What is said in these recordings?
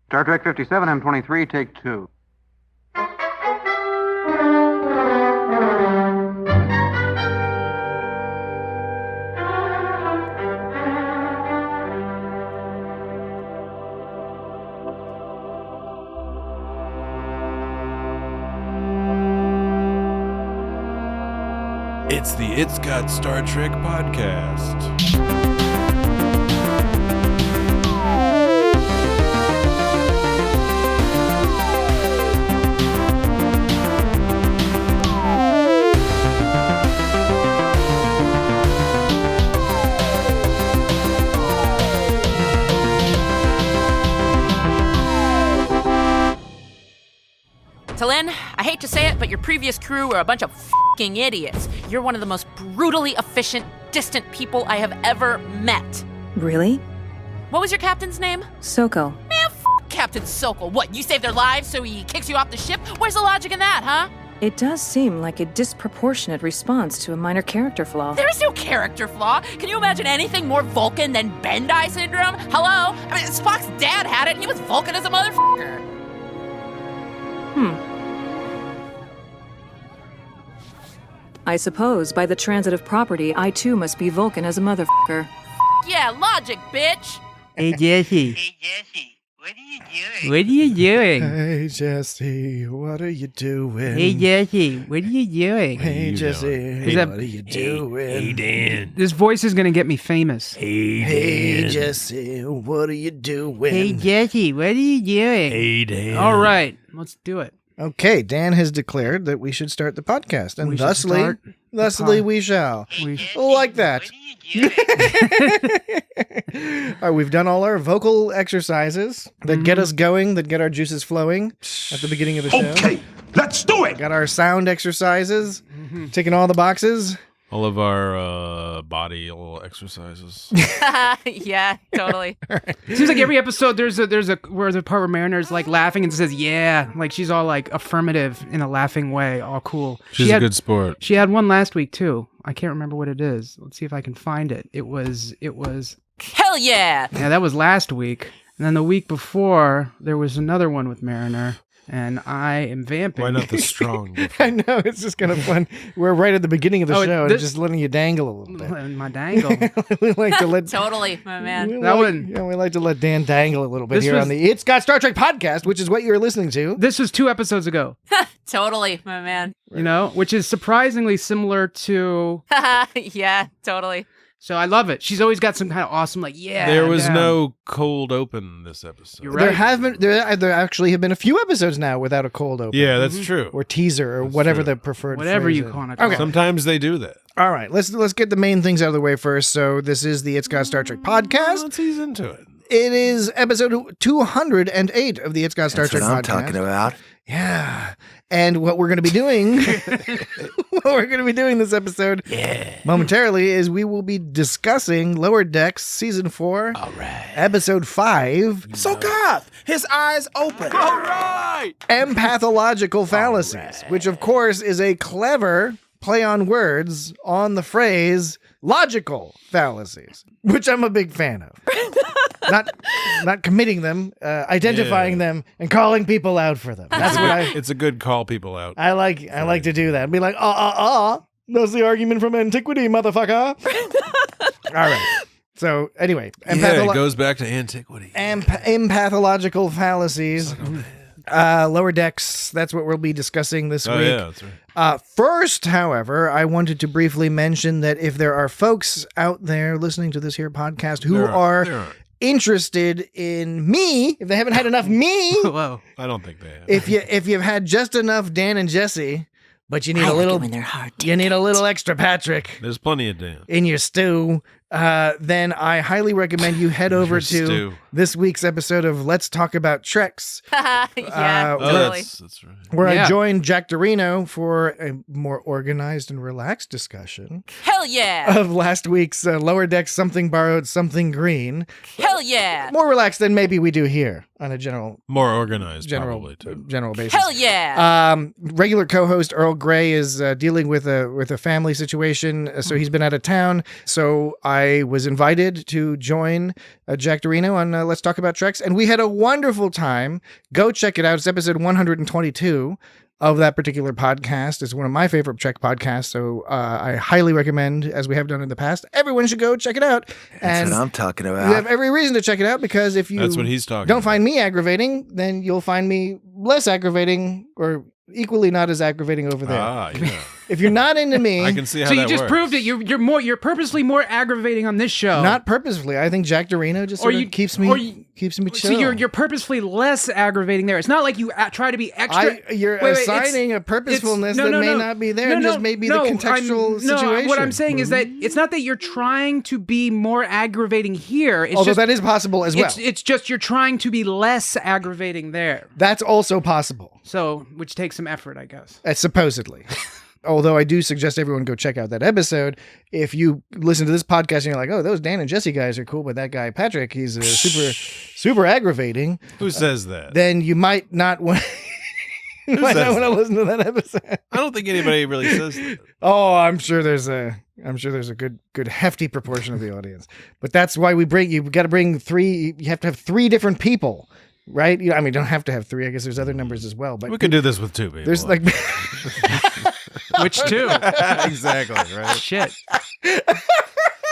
Star Trek 57, M23, take 2. It's the It's Got Star Trek podcast. Talin, I hate to say it, but your previous crew were a bunch of f***ing idiots. You're one of the most brutally efficient, distant people I have ever met. Really? What was your captain's name? Soko. Man, f*** Captain Sokol. What, you saved their lives so he kicks you off the ship? Where's the logic in that, huh? It does seem like a disproportionate response to a minor character flaw. There is no character flaw. Can you imagine anything more Vulcan than Bendai syndrome? Hello? I mean, Spock's dad had it, and he was Vulcan as a motherfucker. I suppose by the transitive property, I too must be Vulcan as a motherfucker. Yeah, logic, bitch. Hey, Jesse. Hey, Jesse, what are you doing? What are you doing? Hey, Jesse, what are you doing? Hey, Jesse. What are you doing? Hey, you Jesse, doing? that- what are you doing? Hey, Dan. This voice is going to get me famous. Hey, Jesse, what are you doing? Hey, Jesse. What are you doing? Hey, Dan. All right. Let's do it. Okay, Dan has declared that we should start the podcast, and We should thusly start we shall. We- Like that. What are you doing? We've done all our vocal exercises that get us going, that get our juices flowing at the beginning of the show. Okay, let's do it. Got our sound exercises, ticking all the boxes. All of our body little exercises. Yeah, totally. Seems like every episode there's a where the part where Mariner's like laughing and says, yeah. Like she's all like affirmative in a laughing way. All cool. She's a good sport. She had one last week too. I can't remember what it is. Let's see if I can find it. It was Hell yeah. yeah, that was last week. And then the week before there was another one with Mariner. And I am vamping. Why not the strong? I know, it's just kind of fun. We're right at the beginning of the Oh, show and this- just letting you dangle a little bit. My dangle. We like to let Totally, my man. we That like- one- yeah, we like to let Dan dangle a little bit This here was- on the It's Got Star Trek podcast, which is what you're listening to. This was 2 episodes ago, Totally, my man. you know, which is surprisingly similar to. Yeah, totally. So I love it. She's always got some kind of awesome, like, yeah. There was down. no cold open this episode. You're There right. have been there actually have been a few episodes now without a cold open. Yeah, that's true. Or teaser or That's whatever true. the preferred Whatever phrase you is. call it. Okay. Sometimes they do that. All right, let's get the main things out of the way first. So this is the It's Got Star Trek podcast. Let's ease into it. It is episode 208 of the It's Got Star That's Trek what I'm podcast. talking about. Yeah. And what we're going to be doing, this episode momentarily is we will be discussing Lower Decks Season 4, Episode 5, So God, his eyes open. All right. Empathological Fallacies, which of course is a clever play on words on the phrase logical fallacies, which I'm a big fan of. Not committing them, identifying them, and calling people out for them. That's what It's a good call people out. I like to do that. Be like, that's the argument from antiquity, motherfucker. All right. So anyway, Yeah, it goes back to antiquity. empathological fallacies. Lower Decks, that's what we'll be discussing this Oh, week. yeah, that's right. First, however, I wanted to briefly mention that if there are folks out there listening to this here podcast who There are are. interested in me, if they haven't had enough me, Whoa. I don't think they have. if you've had just enough Dan and Jesse, but you need a little extra Patrick There's plenty of Dan. in your stew, then I highly recommend you head over to stew. this week's episode of Let's Talk About Treks, Yeah, Oh, totally. that's right. where Yeah. I joined Jack Dorino for a more organized and relaxed discussion Hell yeah. of last week's Lower Decks Something Borrowed, Something Green. Hell yeah. More relaxed than maybe we do here on a general More organized, probably, too. basis. Hell yeah. Regular co-host Earl Grey is dealing with a family situation, so he's been out of town. So I was invited to join Jack Dorino on Let's Talk About Treks, and we had a wonderful time. Go check it out. It's episode 122 of that particular podcast. It's one of my favorite Trek podcasts, so I highly recommend, as we have done in the past, everyone should go check it out. That's what I'm talking about. You have every reason to check it out, because if you That's what he's talking don't about. find me aggravating, then you'll find me less aggravating, or equally not as aggravating over there. Ah, yeah. If you're not into me, I can see how So you that just works. proved it. You're purposely more aggravating on this show. not purposefully. I think Jack Dorino just sort of keeps me So chill. you're purposefully less aggravating there. It's not like you try to be extra. You're Wait, assigning a purposefulness that may not be there, and just maybe the contextual situation. What I'm saying is that it's not that you're trying to be more aggravating here. It's Although just, that is possible as well. It's just you're trying to be less aggravating there. That's also possible. So, which takes some effort, I guess. Supposedly. Although I do suggest everyone go check out that episode. If you listen to this podcast and you're like, oh, those Dan and Jesse guys are cool, but that guy Patrick, he's super aggravating. Who says that? Then you might not want. You might not want to listen to that episode. I don't think anybody really says that. Oh, I'm sure there's a good hefty proportion of the audience. But that's why you got to bring three. You have to have three different people, right? I mean, you don't have to have three. I guess there's other numbers as well. But We could do this with two people. there's like. Which two? Exactly, right? Shit.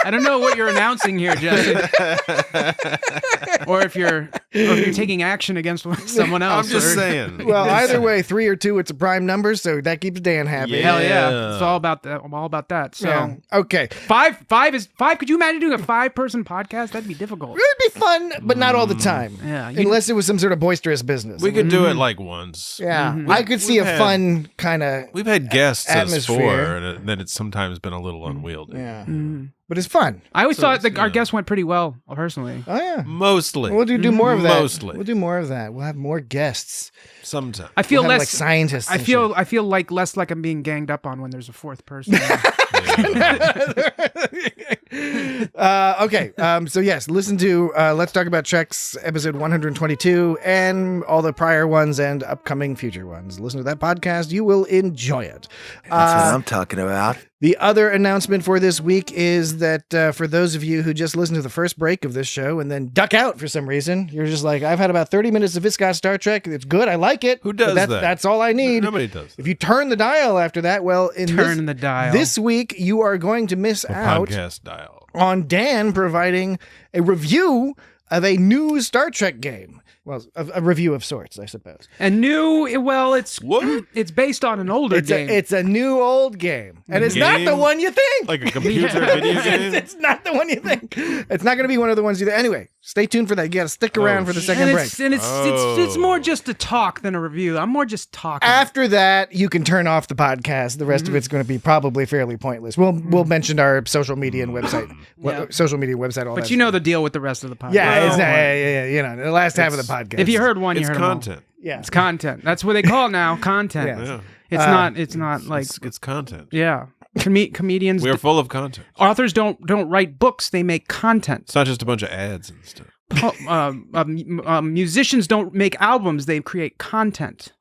I don't know what you're announcing here, Jesse. or if you're taking action against someone else. I'm just or- saying. Well, either way, 3 or 2, it's a prime number, so that keeps Dan happy. Hell yeah. Yeah. It's all about that. I'm all about that. So Yeah. Okay. five is five. Could you imagine doing a 5-person podcast? That'd be difficult. It would be fun, but not all the time. Yeah, Unless it was some sort of boisterous business. We could do it like once. Yeah. I could see a had- fun kind of. We've had guests as Atmosphere. 4, and then it's sometimes been a little unwieldy. Yeah. But it's fun. I always thought that our yeah. guests went pretty well, personally. Oh, yeah. Mostly. We'll do more of that. Mostly. We'll do more of that. We'll have more guests. Sometimes. I feel We'll have, less like scientists. I and feel like less like I'm being ganged up on when there's a fourth person. Okay. So yes, listen to Let's Talk About Treks episode 122 and all the prior ones and upcoming future ones. Listen to that podcast. You will enjoy it. That's what I'm talking about. The other announcement for this week is that for those of you who just listened to the first break of this show and then duck out for some reason, you're just like, I've had about 30 minutes of Viscott Star Trek. It's good. I like it. Who does but that? That's all I need. Nobody does. If you turn the dial after that, well, Turn the dial. This week, you are going to miss The out podcast dial. on Dan providing a review of a new Star Trek game. Well, a review of sorts, I suppose. And it's What? it's based on an older game. It's a new old game. And it's not the Game? one you think. Like a computer video game? It's not the one you think. It's not going to be one of the ones you think. Anyway, stay tuned for that. You got to stick around for the second and break. it's more just a talk than a review. I'm more just talking. After that, you can turn off the podcast. The rest of it's going to be probably fairly pointless. We'll mention our social media and website, Yeah. social media website, all that. But you know the deal with the rest of the podcast. yeah, it's Oh, yeah. You know, the last half of the podcast. If you heard one, you It's heard 'em all. content. yeah, It's content. That's what they call it now. Content. Yeah. Yeah. It's not like It's content. yeah. Comedians. We are full of content. Authors don't write books. They make content. It's not just a bunch of ads and stuff. Musicians don't make albums. They create content.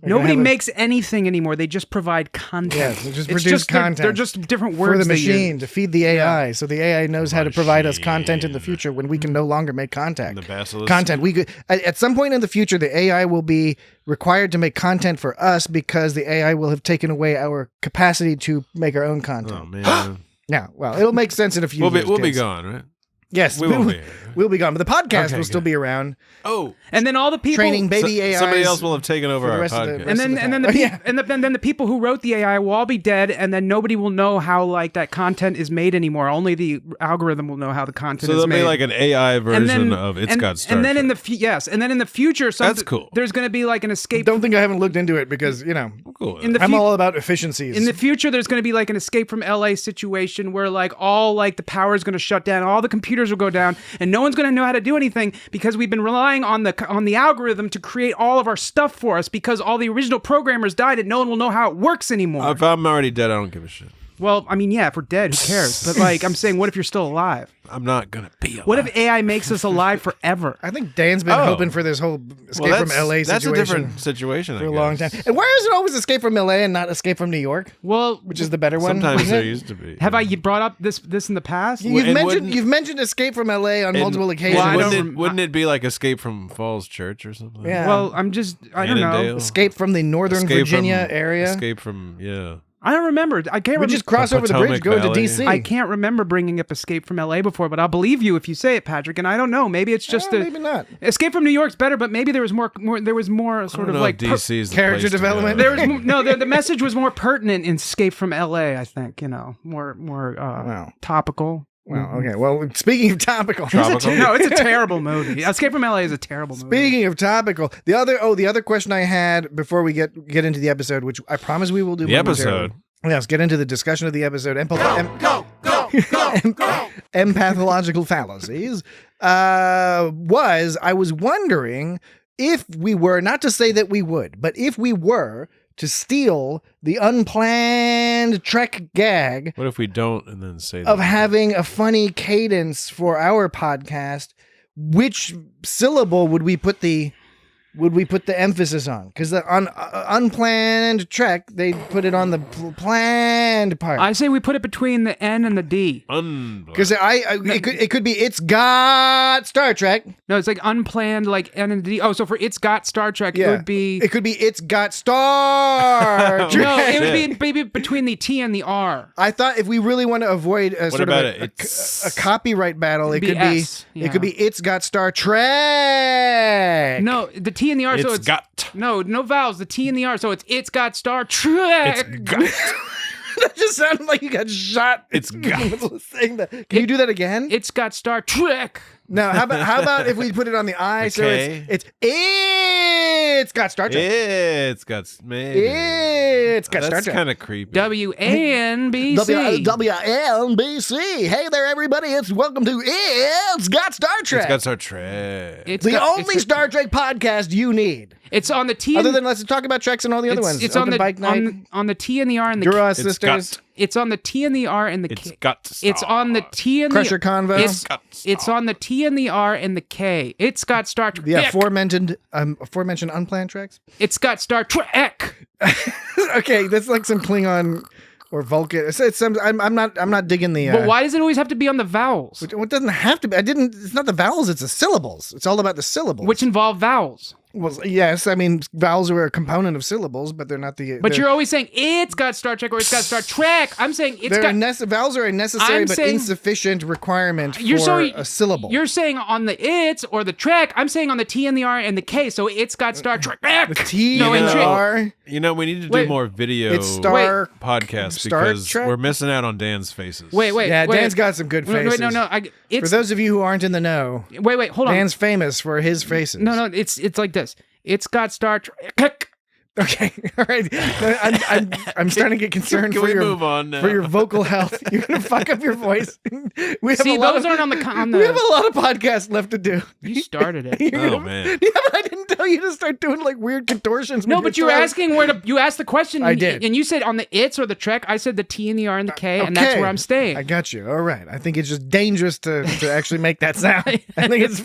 Nobody makes anything anymore. They just provide content. Yeah, they just It's produce they're- content They're just different words for the they use. machine to feed the AI, so the AI knows how to provide us content in the Machine. future when we can no longer make The basilisk. content. We could, at some point in the future, the AI will be required to make content for us because the AI will have taken away our capacity to make our own content. Oh, man. Yeah, well, it'll make sense in a few we'll years. be kids. gone, right? Yes, We won't be here. We'll be gone, but the podcast Okay, will still good. be around. Oh. And then all the people Training baby AIs. Somebody else will have taken over for the our rest of the- podcast. And then of the and then time. the Oh, yeah. and then the people who wrote the AI will all be dead, and then nobody will know how like that content is made anymore. Only the algorithm will know how the content So is there'll made. be like an AI version and then, of It's and, Got Star and then in Trek. the and then in the future, That's cool. There's going to be like an escape. Don't think I haven't looked into it because Cool. in the I'm fu- all about efficiencies. In the future, there's going to be like an escape from LA situation where like all like the power is going to shut down, all the computers will go down, and no one's going to know how to do anything because we've been relying on the algorithm to create all of our stuff for us because all the original programmers died and no one will know how it works anymore. If I'm already dead, I don't give a shit. Well, I mean, yeah, if we're dead, who cares? But like, I'm saying, what if you're still alive? I'm not gonna be alive. What if AI makes us alive forever? I think Dan's been hoping for this whole escape from LA situation. That's a different situation, for a long time. And why is it always escape from LA and not escape from New York? Well, which is the better one? Sometimes there used to be. Have I brought up this in the past? You've mentioned escape from LA on multiple occasions. Wouldn't it be like escape from Falls Church or something? Yeah. Well, I don't know. Escape from the Northern Virginia area. Escape from I don't remember. I can't. We just cross over the bridge, go into DC. I can't remember bringing up Escape from LA before, but I'll believe you if you say it, Patrick. And I don't know. Maybe it's just maybe not. Escape from New York's better, but maybe there was more. There was more sort of like DC's character development. There was the message was more pertinent in Escape from LA. I think more topical. Well, okay. Well, speaking of topical, it's a terrible movie. Escape from LA is a terrible movie. Speaking of topical, the other question I had before we get into the episode, which I promise we will do. The episode. Let's get into the discussion of the episode. Go. Empathological fallacies. I was wondering if we were, not to say that we would, but if we were to steal the unplanned Trek gag. What if we don't and then say that? Of having a funny cadence for our podcast, which syllable would we put the emphasis on? Because on unplanned Trek, they put it on the planned part. I say we put it between the N and the D. Because it could be it's got Star Trek. No, it's like unplanned, like N and D. Oh, so for it's got Star Trek, it would be. It could be it's got Star Trek. No, it would be maybe between the T and the R. I thought if we really want to avoid a copyright battle, it could be it could be it's got Star Trek. No, the T and the R. So it's got no vowels. The T and the R. So it's got Star Trek. It's got. That just sounded like you got shot. It's got. Saying that. Can you do that again? It's got Star Trek. Now, how about if we put it on the I? So it's got Star Trek. It's got maybe. It's got Star Trek. That's kind of creepy. WNBC. WNBC. Hey there, everybody! Welcome to It's Got Star Trek. It's got Star Trek. It's the only Star Trek podcast you need. It's on the T. Other than let's talk about Treks and all the other ones. It's on the Bike Night. on the T and the R and the U.S.S. Sisters. It's on the T and the R and the K. It's on the T and Crusher the Convo. It's on the T and the R and the K. It's got Star Trek. The aforementioned unplanned tracks. It's got Star Trek. Okay, that's like some Klingon or Vulcan. I'm not digging the. But why does it always have to be on the vowels? It doesn't have to be. It's not the vowels. It's the syllables. It's all about the syllables, which involve vowels. Well, yes, I mean vowels are a component of syllables, but they're not the. But you're always saying it's got Star Trek or it's got Star Trek. I'm saying it's got. Vowels are a necessary but insufficient requirement for a syllable. You're saying on the it's or the Trek. I'm saying on the T and the R and the K. So it's got Star Trek. The T and the R. You know, we need to do more video podcasts because we're missing out on Dan's faces. Wait. Yeah, Dan's got some good faces. No. For those of you who aren't in the know. Wait, hold on. Dan's famous for his faces. No, it's like this. It's got Star Trek. Okay, all right. I'm starting to get concerned for your vocal health. You're gonna fuck up your voice. We have aren't on the. We have a lot of podcasts left to do. You started it. Oh man. Yeah, but I didn't tell you to start doing like weird contortions. No, but you were asking where to. You asked the question. I did, and you said on the it's or the Trek. I said the T and the R and the K, and that's where I'm staying. I got you. All right. I think it's just dangerous to actually make that sound. I think it's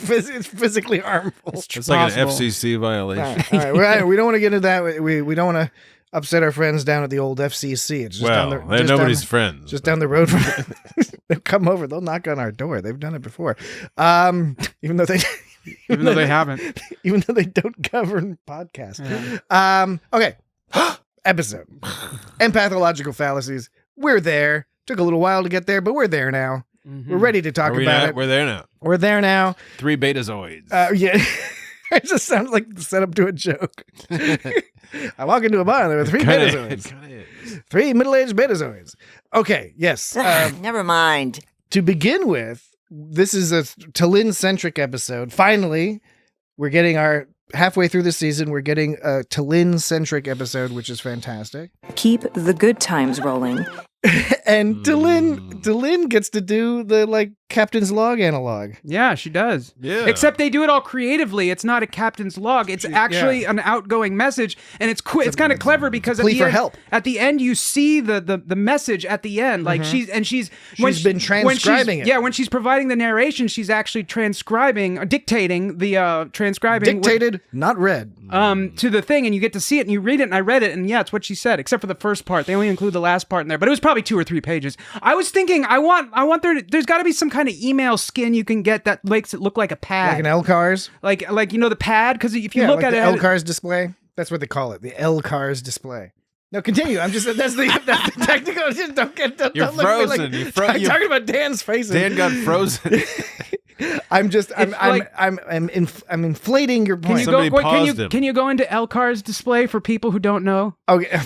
physically harmful. It's like an FCC violation. All right. We don't want to get into that. We don't want to upset our friends down at the old FCC. It's just they're nobody's friends. Just down the road from they'll come over. They'll knock on our door. They've done it before. Even though they haven't. Even though they don't govern podcasts. Yeah. Okay. Episode. Empathological fallacies. We're there. Took a little while to get there, but we're there now. Mm-hmm. We're ready to talk about it. We're there now. We're there now. 3 Betazoids. Yeah. It just sounds like the setup to a joke. I walk into a bar and there are 3 Betazoids. 3 middle-aged Betazoids. Okay, yes. Never mind. To begin with, this is a Talin-centric episode. Finally, we're getting halfway through the season, we're getting a Talin-centric episode, which is fantastic. Keep the good times rolling. And Delin gets to do the like captain's log analog. Yeah, she does. Yeah. Except they do it all creatively. It's not a captain's log. It's actually an outgoing message, and it's it's kind of clever because plea for help. At the end, you see the message at the end. Like she's been transcribing it. Yeah, when she's providing the narration, she's actually dictating the transcribing. Dictated, not read. To the thing, and you get to see it, and you read it, and I read it, and yeah, it's what she said, except for the first part. They only include the last part in there, but it was probably 2 or 3 pages. I was thinking, there's got to be some kind of email skin you can get that makes it look like a pad, Like an L-Cars? like the pad, because if you look like at the it, L-Cars display. That's what they call it, the L-Cars display. No, continue. I'm just that's the technical. Just don't You're look at me like- frozen. I'm talking about Dan's face. Dan got frozen. I'm inflating your point. Can you go into L-Cars display for people who don't know? Okay.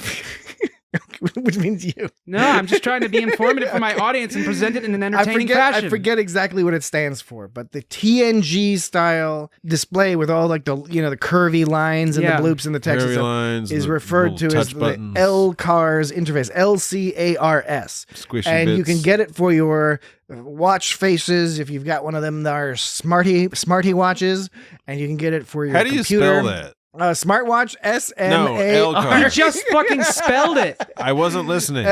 Which means you. No, I'm just trying to be informative for my audience and present it in an entertaining fashion. I forget exactly what it stands for, but the TNG style display with all like the curvy lines and the bloops and the text is referred to as the L-Cars interface, LCARS. Squishy bits. You can get it for your watch faces if you've got one of them that are smarty watches, and you can get it for your computer. How do you spell that? Smartwatch, SMAR. You just fucking spelled it. I wasn't listening.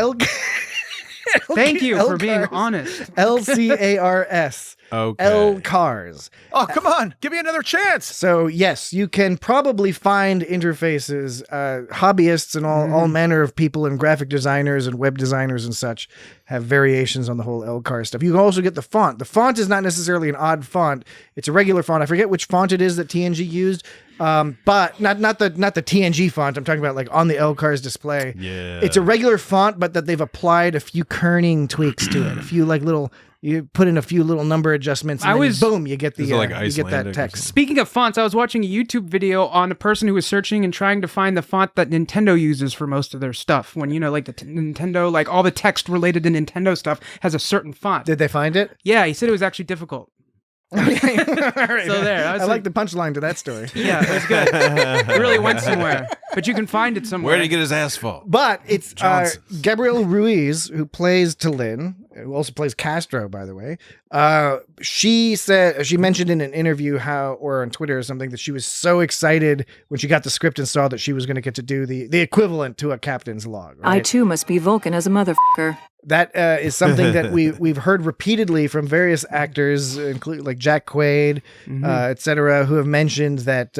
Thank you for being honest. LCARS. Okay. L-Cars. Oh, come on. Give me another chance. So, yes, you can probably find interfaces. Hobbyists and all manner of people and graphic designers and web designers and such have variations on the whole L-Car stuff. You can also get the font. The font is not necessarily an odd font. It's a regular font. I forget which font it is that TNG used. But not the TNG font. I'm talking about like on the L-Cars display. Yeah. It's a regular font, but that they've applied a few kerning tweaks to it. A few like you put in a few little number adjustments, and boom, you get you get that text. Speaking of fonts, I was watching a YouTube video on a person who was searching and trying to find the font that Nintendo uses for most of their stuff. When like the Nintendo, like all the text related to Nintendo stuff has a certain font. Did they find it? Yeah, he said it was actually difficult. Okay. All right. So there. I like the punchline to that story. Yeah, it was good. It really went somewhere. But you can find it somewhere. Where did he get his asphalt? But it's Gabrielle Ruiz, who plays Talin, who also plays Castro, by the way. She mentioned in an interview or on Twitter or something, that she was so excited when she got the script and saw that she was going to get to do the equivalent to a captain's log. Right? I too must be Vulcan as a motherfucker. That is something that we've heard repeatedly from various actors, including like Jack Quaid, etc., who have mentioned that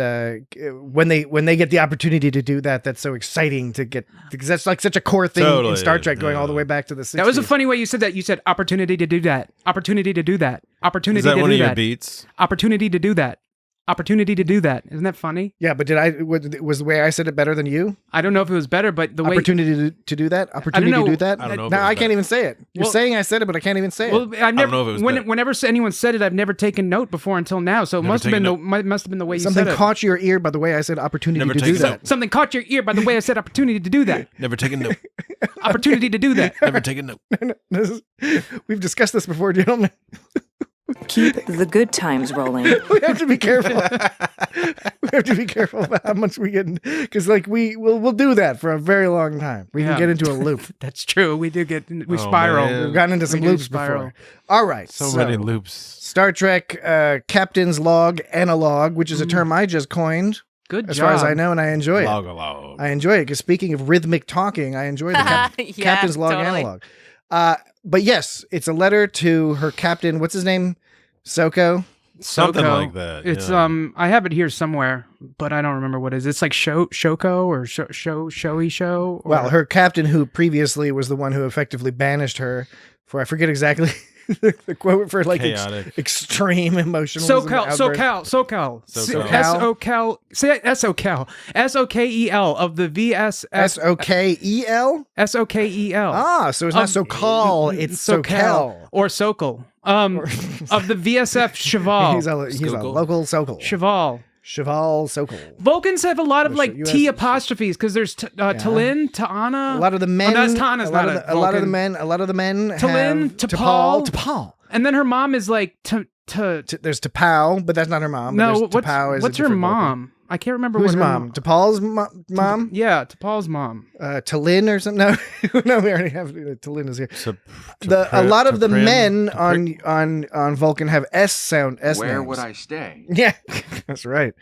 when they get the opportunity to do that, that's so exciting to get, because that's like such a core thing in Star Trek, going all the way back to the 60s. That was a funny way you said that. You said opportunity to do that. Opportunity to do that. Opportunity Is that to one do of your that. beats? Opportunity to do that. Opportunity to do that. Isn't that funny? Yeah, but was the way I said it better than you? I don't know if it was better, but the way... Opportunity to do that? Opportunity to do that? I don't know. Now I can't even say it. You're saying I said it, but I can't even say it. Well, I don't know if it was better. Whenever anyone said it, I've never taken note before until now, so it must have been the way you Something said it. caught your ear by the way I said opportunity to do that. Something caught your ear by the way I said opportunity to do that. Never taken note. Opportunity to do that. Never taken note. We've discussst this before, gentlemen. Keep the good times rolling. We have to be careful. We have to be careful about how much we get, because like we'll do that for a very long time. We can get into a loop. That's true. We spiral. Man. We've gotten into some loops before. All right. So many loops. Star Trek Captain's Log Analog, which is a term I just coined. Good as job. far as I know, and I enjoy it. Log. I enjoy it, because speaking of rrhythmic talking, I enjoy the Captain's Log Analog. But yes, it's a letter to her captain. What's his name? Something like that. It's I have it here somewhere, but I don't remember what it is. It's like Shoko or Showy Show. Well, her captain, who previously was the one who effectively banished her for, I forget exactly the quote, for like extreme emotionalism. SoCal. Say SoCal. SOKEL of the VSS. SOKEL? SOKEL. Ah, so it's not SoCal, it's SoCal. Or Sokol. Of the VSF Cheval. He's a local Sokol. Cheval Sokol. Vulcans have a lot of like T apostrophes, because there's Talin, Ta'ana. A lot of the men. Ta'ana's a lot of the men. Talin, T'Pol. T'Pol. And then her mom is like There's T'Pau, but that's not her mom. No, what's her mom? I can't remember Who's what mom? T'Pol's mom? Yeah, T'Pol's mom. Talin or something? No, no, we already have Talin is here. A lot of the men on Vulcan have S sound. S Where names. would I stay? Yeah, that's right.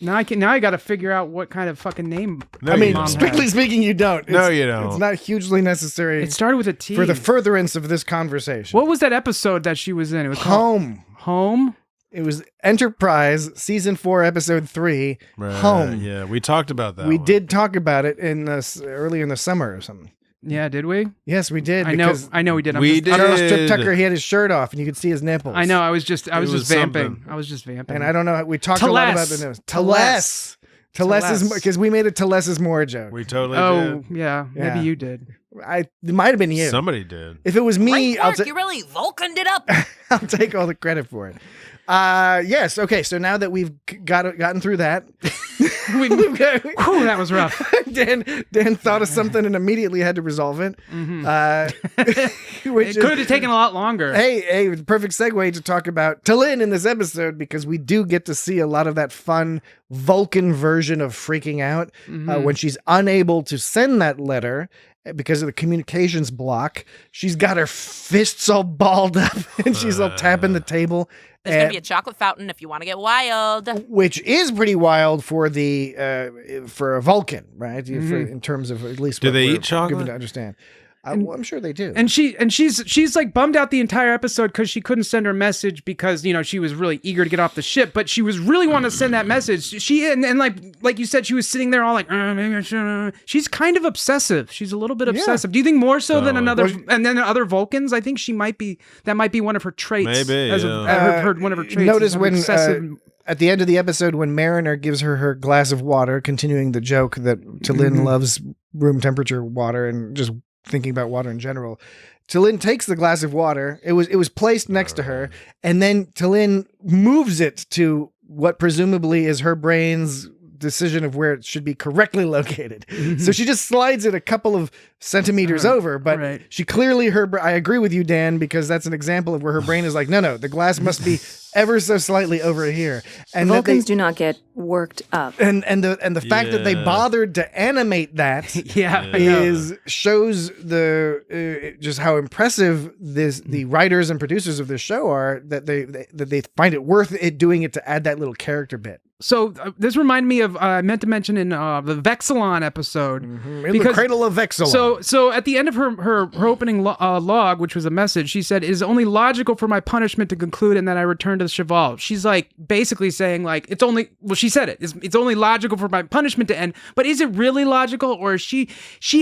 Now I got to figure out what kind of fucking name. No, I mean, you don't. strictly speaking, you don't. No, you don't. It's not hugely necessary. It started with a T. For the furtherance of this conversation. What was that episode that she was in? It was Home. Home. It was Enterprise, season 4, episode 3. Home. Yeah, we talked about that. We did talk about it in early in the summer or something. Yeah, did we? Yes, we did. I know we did. We did. Charles Trip Tucker, he had his shirt off, and you could see his nipples. I know. I was just vamping. something. I was just vamping. And I don't know. We talked a lot about the news. Teles is because we made a Teles is more joke. We totally did. Yeah. Maybe you did. It might have been you. Somebody did. If it was me, you really Vulcaned it up. I'll take all the credit for it. Yes. Okay. So now that we've gotten through that, Whew, that was rough. Dan thought of something and immediately had to resolve it. Which It could have taken a lot longer. Hey, perfect segue to talk about Talin in this episode, because we do get to see a lot of that fun Vulcan version of freaking out when she's unable to send that letter because of the communications block. She's got her fists all balled up and she's all tapping the table. There's going to be a chocolate fountain if you want to get wild. Which is pretty wild for a Vulcan, right? In terms of at least do what they we're eat chocolate? given to understand. Well, I'm sure they do. And she's like bummed out the entire episode because she couldn't send her message because she was really eager to get off the ship, but she was really wanting to send that message. She and like you said, she was sitting there all like, maybe I should. She's kind of obsessive. She's a little bit obsessive. Do you think more so than other Vulcans? I think that might be one of her traits. Maybe. I've heard one of her traits. Notice when obsessive. At the end of the episode, when Mariner gives her glass of water, continuing the joke that Talin loves room temperature water and just thinking about water in general, Talin takes the glass of water. It was placed next to her, and then Talin moves it to what presumably is her brain's decision of where it should be correctly located. So she just slides it a couple of centimeters over, but she clearly, I agree with you, Dan, because that's an example of where her brain is like, no, the glass must be ever so slightly over here. And Vulcans do not get worked up. And the fact that they bothered to animate that shows just how impressive the writers and producers of this show are, that they find it worth it doing it to add that little character bit. So this reminded me of I meant to mention in the Vexilon episode, in the Cradle of Vexilon. So at the end of her opening log, which was a message, she said, "It is only logical for my punishment to conclude, and then I return to the Cheval." She's like basically saying like she said it. It's only logical for my punishment to end, but is it really logical, or is she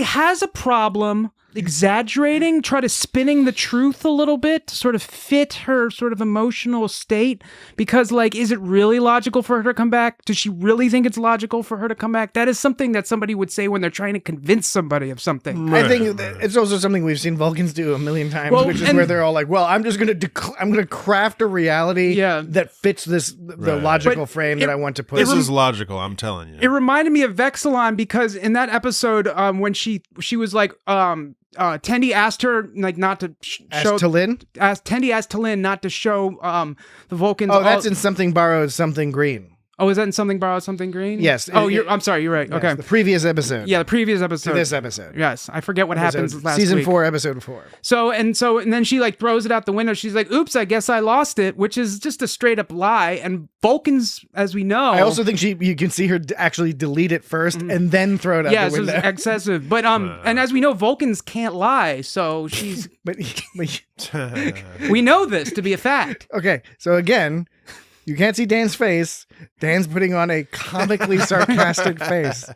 has a problem exaggerating, spinning the truth a little bit to sort of fit her sort of emotional state? Because is it really logical for her to come back? Does she really think it's logical for her to come back? That is something that somebody would say when they're trying to convince somebody of something. I think it's also something we've seen Vulcans do a million times, which is where they're all like, well, I'm just going to craft a reality that fits the logical frame that I want to put. This is logical, I'm telling you. It reminded me of Vexilon because in that episode, when she was like, Tendi asked her not to show Talin. Tendi asked Talin not to show the Vulcans. Oh, that's in Something Borrowed, Something Green. Oh, is that in Something Borrowed, Something Green? Yes. I'm sorry. You're right. Yes, okay. The previous episode. Yeah, the previous episode. To this episode. Yes, I forget what happens last season week. 4, episode 4. So and then she throws it out the window. She's like, "Oops, I guess I lost it," which is just a straight up lie. And Vulcans, as we know, I also think you can see her actually delete it first and then throw it out the window. Yeah, so it's excessive. But and as we know, Vulcans can't lie. So she's. but we know this to be a fact. Okay, so again. You can't see Dan's face. Dan's putting on a comically sarcastic face.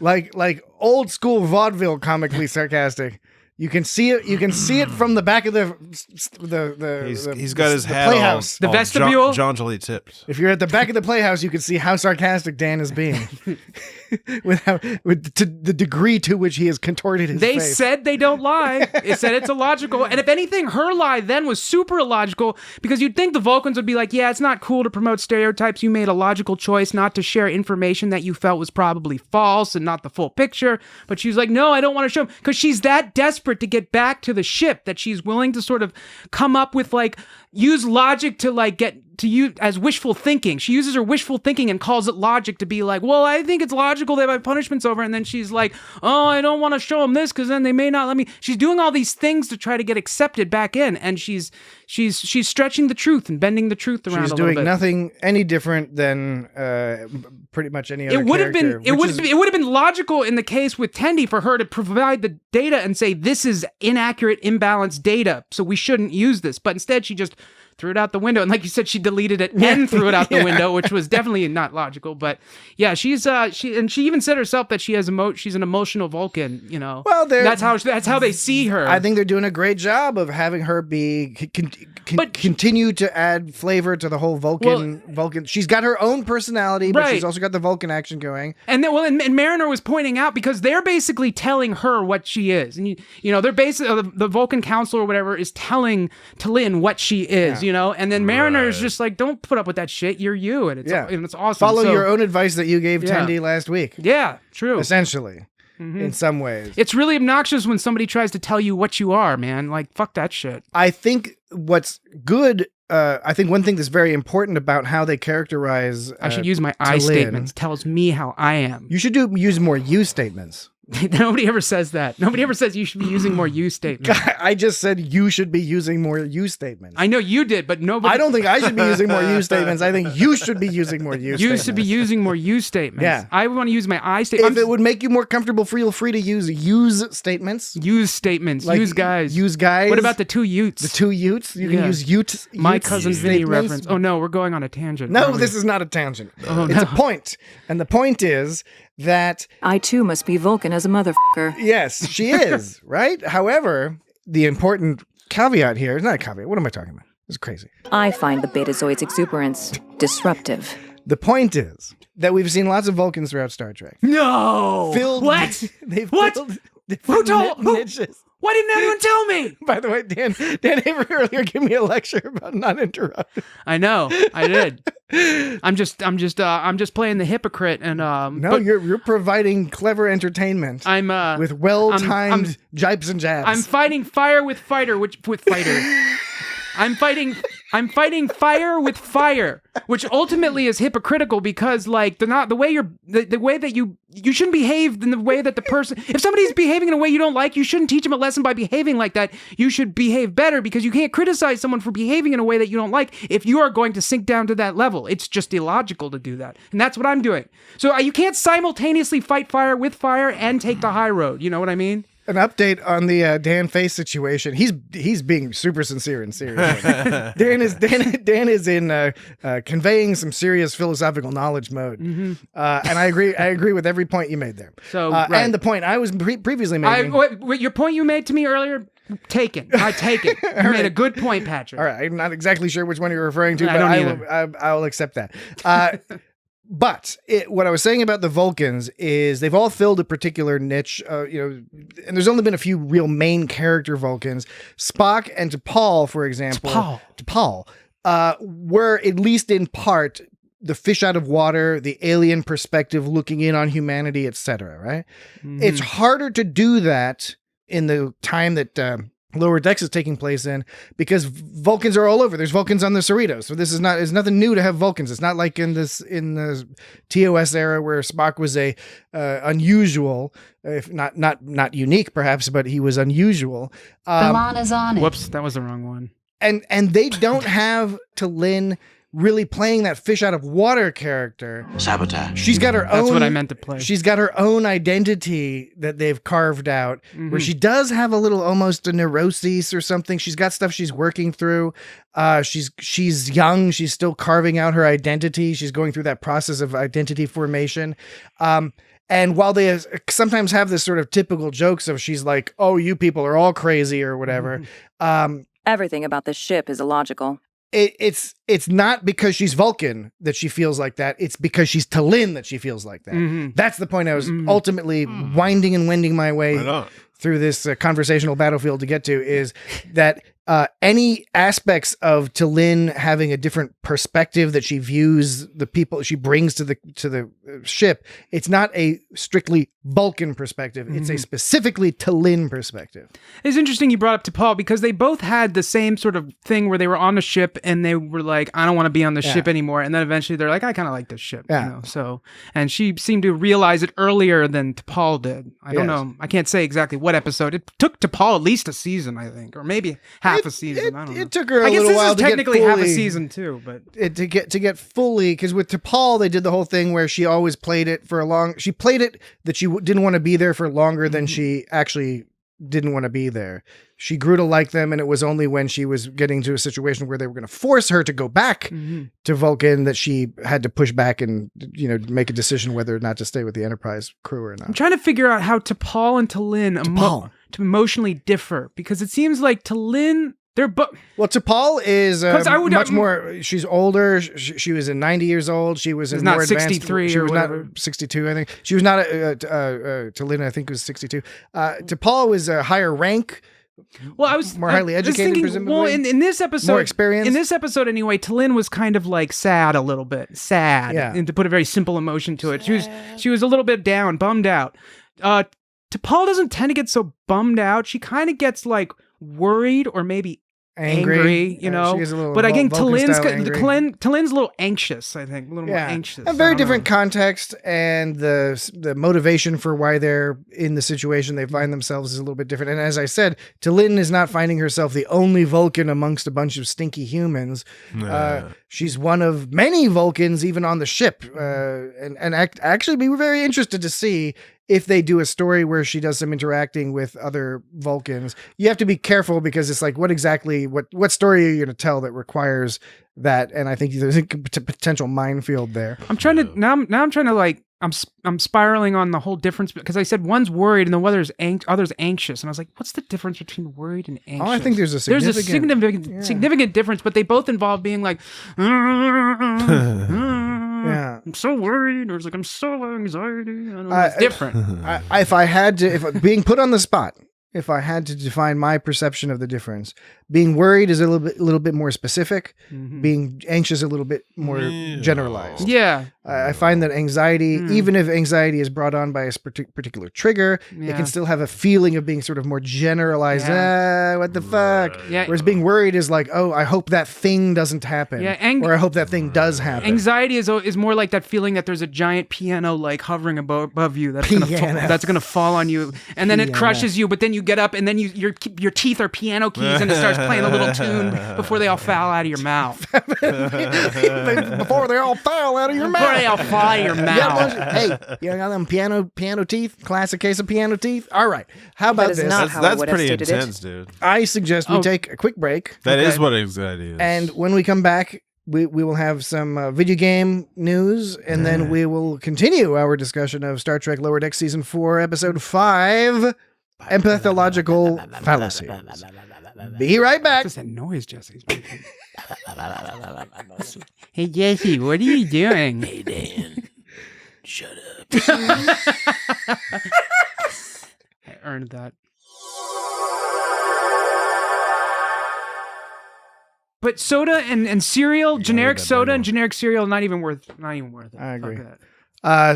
Like old school vaudeville comically sarcastic. You can see it. You can see it from the back of He's got his hat playhouse. The vestibule? Jauntily tipped. If you're at the back of the playhouse, you can see how sarcastic Dan is being. to the degree to which he has contorted his face. They said they don't lie. It said it's illogical. And if anything, her lie then was super illogical, because you'd think the Vulcans would be like, yeah, it's not cool to promote stereotypes. You made a logical choice not to share information that you felt was probably false and not the full picture. But she's like, no, I don't want to show them, because she's that desperate to get back to the ship that she's willing to sort of come up with use logic to like get to use as wishful thinking. She uses her wishful thinking and calls it logic to be like, well, I think it's logical that my punishment's over. And then she's like, oh, I don't want to show them this because then they may not let me. She's doing all these things to try to get accepted back in, and she's stretching the truth and bending the truth around. She's a little doing bit. nothing any different than pretty much any other. It would have been logical in the case with Tendi for her to provide the data and say this is inaccurate, imbalanced data, so we shouldn't use this. But instead, she just threw it out the window, and like you said, she deleted it and threw it out the window, which was definitely not logical. But yeah, she even said herself that she has she's an emotional Vulcan. You know, well, that's how they see her. I think they're doing a great job of having her be continue to add flavor to the whole Vulcan. She's got her own personality, but she's also got the Vulcan action going. And then, and Mariner was pointing out because they're basically telling her what she is, and you know, they're basically the Vulcan Council or whatever is telling T'Lyn what she is. You know, and then Mariner is just like, don't put up with that shit. You're you, and it's awesome. Follow your own advice that you gave Tendi last week. Yeah, true. Essentially, in some ways, it's really obnoxious when somebody tries to tell you what you are, man. Like, fuck that shit. I think what's good. I think one thing that's very important about how they characterize. I should use my I statements. Tells me how I am. You should use more you statements. Nobody ever says that. Nobody ever says you should be using more you statements. I just said you should be using more you statements. I know you did, but nobody. I don't think I should be using more you statements. I think you should be using more you statements. You should be using more you statements. Yeah. I want to use my I statements. If it would make you more comfortable, feel free to use statements. Use statements. Like, use guys. Utes. What about the two Utes? The two Utes? You can use Utes. My cousin Vinny reference. Oh no, we're going on a tangent. No, this is not a tangent. It's a point. And the point is that I too must be Vulcan as a motherfucker. Yes, she is, right? However, the important caveat here is not a caveat. What am I talking about? This is crazy. I find the Betazoids' exuberance disruptive. The point is that we've seen lots of Vulcans throughout Star Trek. No! What? What? Who told? Niches. Why didn't anyone tell me? By the way, Dan Avery earlier gave me a lecture about not interrupting. I know, I did. I'm just playing the hypocrite, and you're providing clever entertainment. I'm with well-timed jibes and jabs. I'm fighting fire with fighter, I'm fighting fire with fire, which ultimately is hypocritical because like the way that you shouldn't behave in the way that the person, if somebody's behaving in a way you don't like, you shouldn't teach them a lesson by behaving like that. You should behave better because you can't criticize someone for behaving in a way that you don't like if you are going to sink down to that level. It's just illogical to do that. And that's what I'm doing. So you can't simultaneously fight fire with fire and take the high road. You know what I mean? An update on the Dan Face situation. He's being super sincere and serious. Dan is in conveying some serious philosophical knowledge mode, and I agree with every point you made there. So and the point I was previously making. Your point you made to me earlier. Taken. I take it. You made a good point, Patrick. All right. I'm not exactly sure which one you're referring to, but I will accept that. But what I was saying about the Vulcans is they've all filled a particular niche, and there's only been a few real main character Vulcans. Spock and T'Pol, for example, were at least in part the fish out of water, the alien perspective looking in on humanity, etc. Right? Mm-hmm. It's harder to do that in the time that Lower Decks is taking place in because Vulcans are all over. There's Vulcans on the Cerritos, so it's nothing new to have Vulcans. It's not like in the TOS era where Spock was a unusual, if not unique perhaps, but he was unusual. The line is on it. Whoops, that was the wrong one. And they don't have T'Lyn really playing that fish out of water character. Sabotage. She's got her own. That's what I meant to play. She's got her own identity that they've carved out, where she does have a little almost a neurosis or something. She's got stuff she's working through. She's young. She's still carving out her identity. She's going through that process of identity formation. And while they sometimes have this sort of typical jokes of she's like, "Oh, you people are all crazy" or whatever. Everything about this ship is illogical. It's not because she's Vulcan that she feels like that. It's because she's T'Lyn that she feels like that. That's the point I was ultimately winding and wending my way through this conversational battlefield to get to, is that any aspects of T'Lyn having a different perspective that she views the people she brings to the ship, it's not a strictly Vulcan perspective. It's a specifically T'Lyn perspective. It's interesting you brought up T'Pol because they both had the same sort of thing where they were on the ship and they were like, I don't want to be on the ship anymore. And then eventually they're like, I kind of like this ship. Yeah. You know? So, and she seemed to realize it earlier than T'Pol did. I don't know. I can't say exactly what episode. It took T'Pol at least a season, I think, or maybe half a season. I don't know. It took her a little while to get technically half a season too, but to get fully, because with T'Pol they did the whole thing where she always played it for a long. She played it that she didn't want to be there for longer than she actually didn't want to be there. She grew to like them, and it was only when she was getting to a situation where they were going to force her to go back to Vulcan that she had to push back and make a decision whether or not to stay with the Enterprise crew or not. I'm trying to figure out how T'Pol and T'Lyn to emotionally differ, because it seems like T'Lyn. Well, T'Pol is much more. She's older. She was 90 years old. She was not more advanced. 63 she or was whatever. not 62. I think she was not. T'Lyn, I think, was 62. T'Pol was a higher rank. Well, I was more highly educated, presumably. Well, in this episode, more experience. In this episode, anyway, T'Lyn was kind of like sad a little bit, and to put a very simple emotion to it, she was a little bit down, bummed out. T'Pol doesn't tend to get so bummed out. She kind of gets like worried or maybe angry, you know. But I think T'Lyn's a little anxious, I think. A little more anxious. A very different context, and the motivation for why they're in the situation they find themselves is a little bit different. And as I said, T'Lyn is not finding herself the only Vulcan amongst a bunch of stinky humans. She's one of many Vulcans even on the ship. Actually, we were very interested to see if they do a story where she does some interacting with other Vulcans. You have to be careful because it's like, what story are you going to tell that requires that? And I think there's a potential minefield there. I'm trying to I'm trying to like I'm spiraling on the whole difference because I said one's worried and the other's anxious, and I was like, what's the difference between worried and anxious? Oh, I think there's a significant difference, but they both involve being like, I'm so worried, or it's like I'm so anxiety. I don't know, it's different. If I had to, being put on the spot, if I had to define my perception of the difference, being worried is a little bit more specific. Being anxious a little bit more generalized. Yeah. I find that anxiety, even if anxiety is brought on by a particular trigger, it can still have a feeling of being sort of more generalized. What the fuck? Yeah. Whereas being worried is like, oh, I hope that thing doesn't happen. Or I hope that thing does happen. Anxiety is more like that feeling that there's a giant piano like hovering above you that's gonna fall on you, and then it crushes you. But then you get up, and then your teeth are piano keys, and it starts playing a little tune before they all fall out of your mouth. Before they all fall out of your mouth. Before they all fall out of your mouth. Hey, you got them piano teeth? Classic case of piano teeth? All right. How about this? That's pretty intense, dude. I suggest we take a quick break. That is what anxiety is. And when we come back, we will have some video game news, and then we will continue our discussion of Star Trek Lower Decks Season 4, Episode 5, Empathological Fallacies. Be right back. What's that noise Jesse's making? Hey, Jesse, what are you doing? Hey, Dan. Shut up. I earned that. But soda and cereal, generic soda and generic cereal, not even worth it. I agree.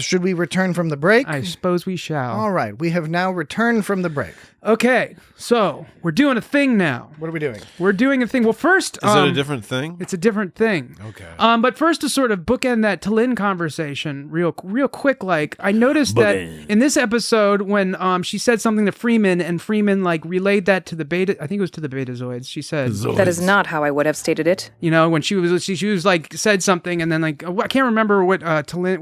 Should we return from the break? I suppose we shall. All right. We have now returned from the break. Okay. So we're doing a thing now. What are we doing? We're doing a thing. Well, first... Is it a different thing? It's a different thing. Okay. But first, to sort of bookend that T'Lyn conversation real quick, like, I noticed that in this episode, when she said something to Freeman, and Freeman, like, relayed that to the I think it was to the Betazoids, she said... That is not how I would have stated it. You know, when she was like, said something, and then, like, I can't remember what T'Lyn...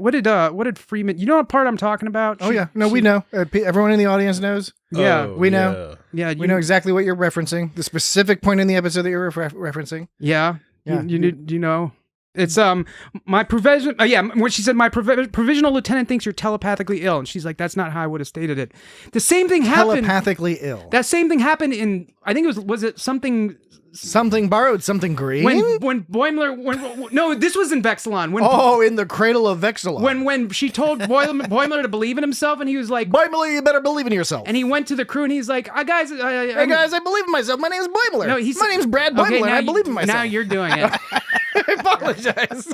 What did Freeman... You know what part I'm talking about? We know. Everyone in the audience knows. Yeah, we know. Yeah, we know exactly what you're referencing. The specific point in the episode that you're referencing. Yeah. You know. It's my provision. When she said my provisional lieutenant thinks you're telepathically ill, and she's like, that's not how I would have stated it. The same thing happened. Telepathically ill. That same thing happened in. I think was it something. Something borrowed, something green. When Boimler, no, this was in Vexilon. In the cradle of Vexilon. When she told Boimler to believe in himself, and he was like, Boimler, you better believe in yourself. And he went to the crew, and he's like, guys, hey guys, I believe in myself. My name's Boimler. No, my name's Brad Boimler. Okay, I believe in myself. Now you're doing it. I apologize.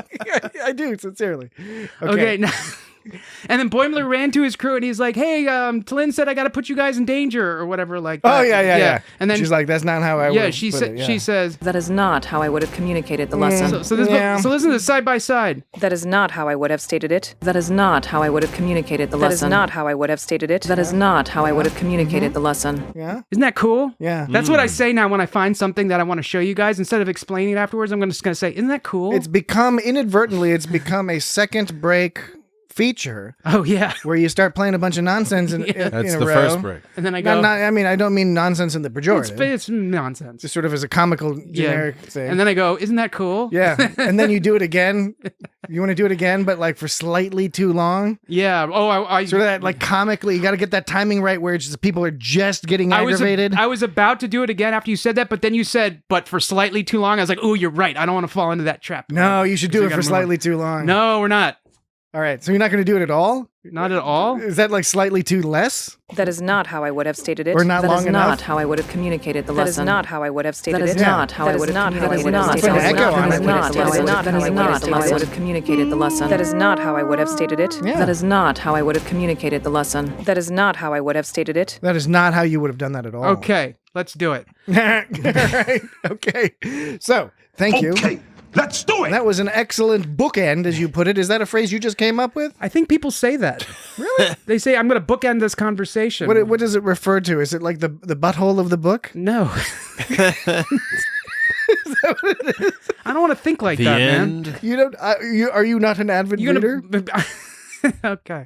I do sincerely. Okay. And then Boimler ran to his crew and he's like, hey, Tlin said I got to put you guys in danger or whatever like that. Oh, yeah. And then she's like, that's not how I would she says, that is not how I would have communicated the lesson. So listen to this side by side. That is not how I would have stated it. That is not how I would have communicated the lesson. That is not how I would have stated it. That is not how I would have communicated the lesson. Yeah. Isn't that cool? Yeah. That's what I say now when I find something that I want to show you guys. Instead of explaining it afterwards, I'm just going to say, isn't that cool? It's become a second break feature. Oh, yeah. Where you start playing a bunch of nonsense in a That's row. the first break. And then I go... I don't mean nonsense in the pejorative. It's nonsense. Just sort of as a comical, generic thing. And then I go, isn't that cool? Yeah. And then you do it again. You want to do it again, but like for slightly too long? Yeah. Oh, I sort of that, like comically, you got to get that timing right where it's just people are just getting aggravated. I was about to do it again after you said that, but then you said, but for slightly too long. I was like, oh, you're right. I don't want to fall into that trap. No, you should do it for slightly too long. No, we're not. All right, so you're not going to do it at all? Not at all? Is that like slightly too less? That is not how I would have stated it. Or not long enough? That is not how I would have communicated the lesson. That is not how I would have stated it. That is not how I would have communicated the lesson. That is not how I would have communicated the lesson. That is not how I would have stated it. That is not how I would have communicated the lesson. That is not how I would have stated it. That is not how you would have done that at all. Okay, let's do it. All right, okay. So, thank you. Okay. Let's do it! That was an excellent bookend, as you put it. Is that a phrase you just came up with? I think people say that. Really? They say, I'm going to bookend this conversation. What does it refer to? Is it like the butthole of the book? No. Is that what it is? I don't want to think like that, end. man. You don't? Are you not an avid reader? Okay.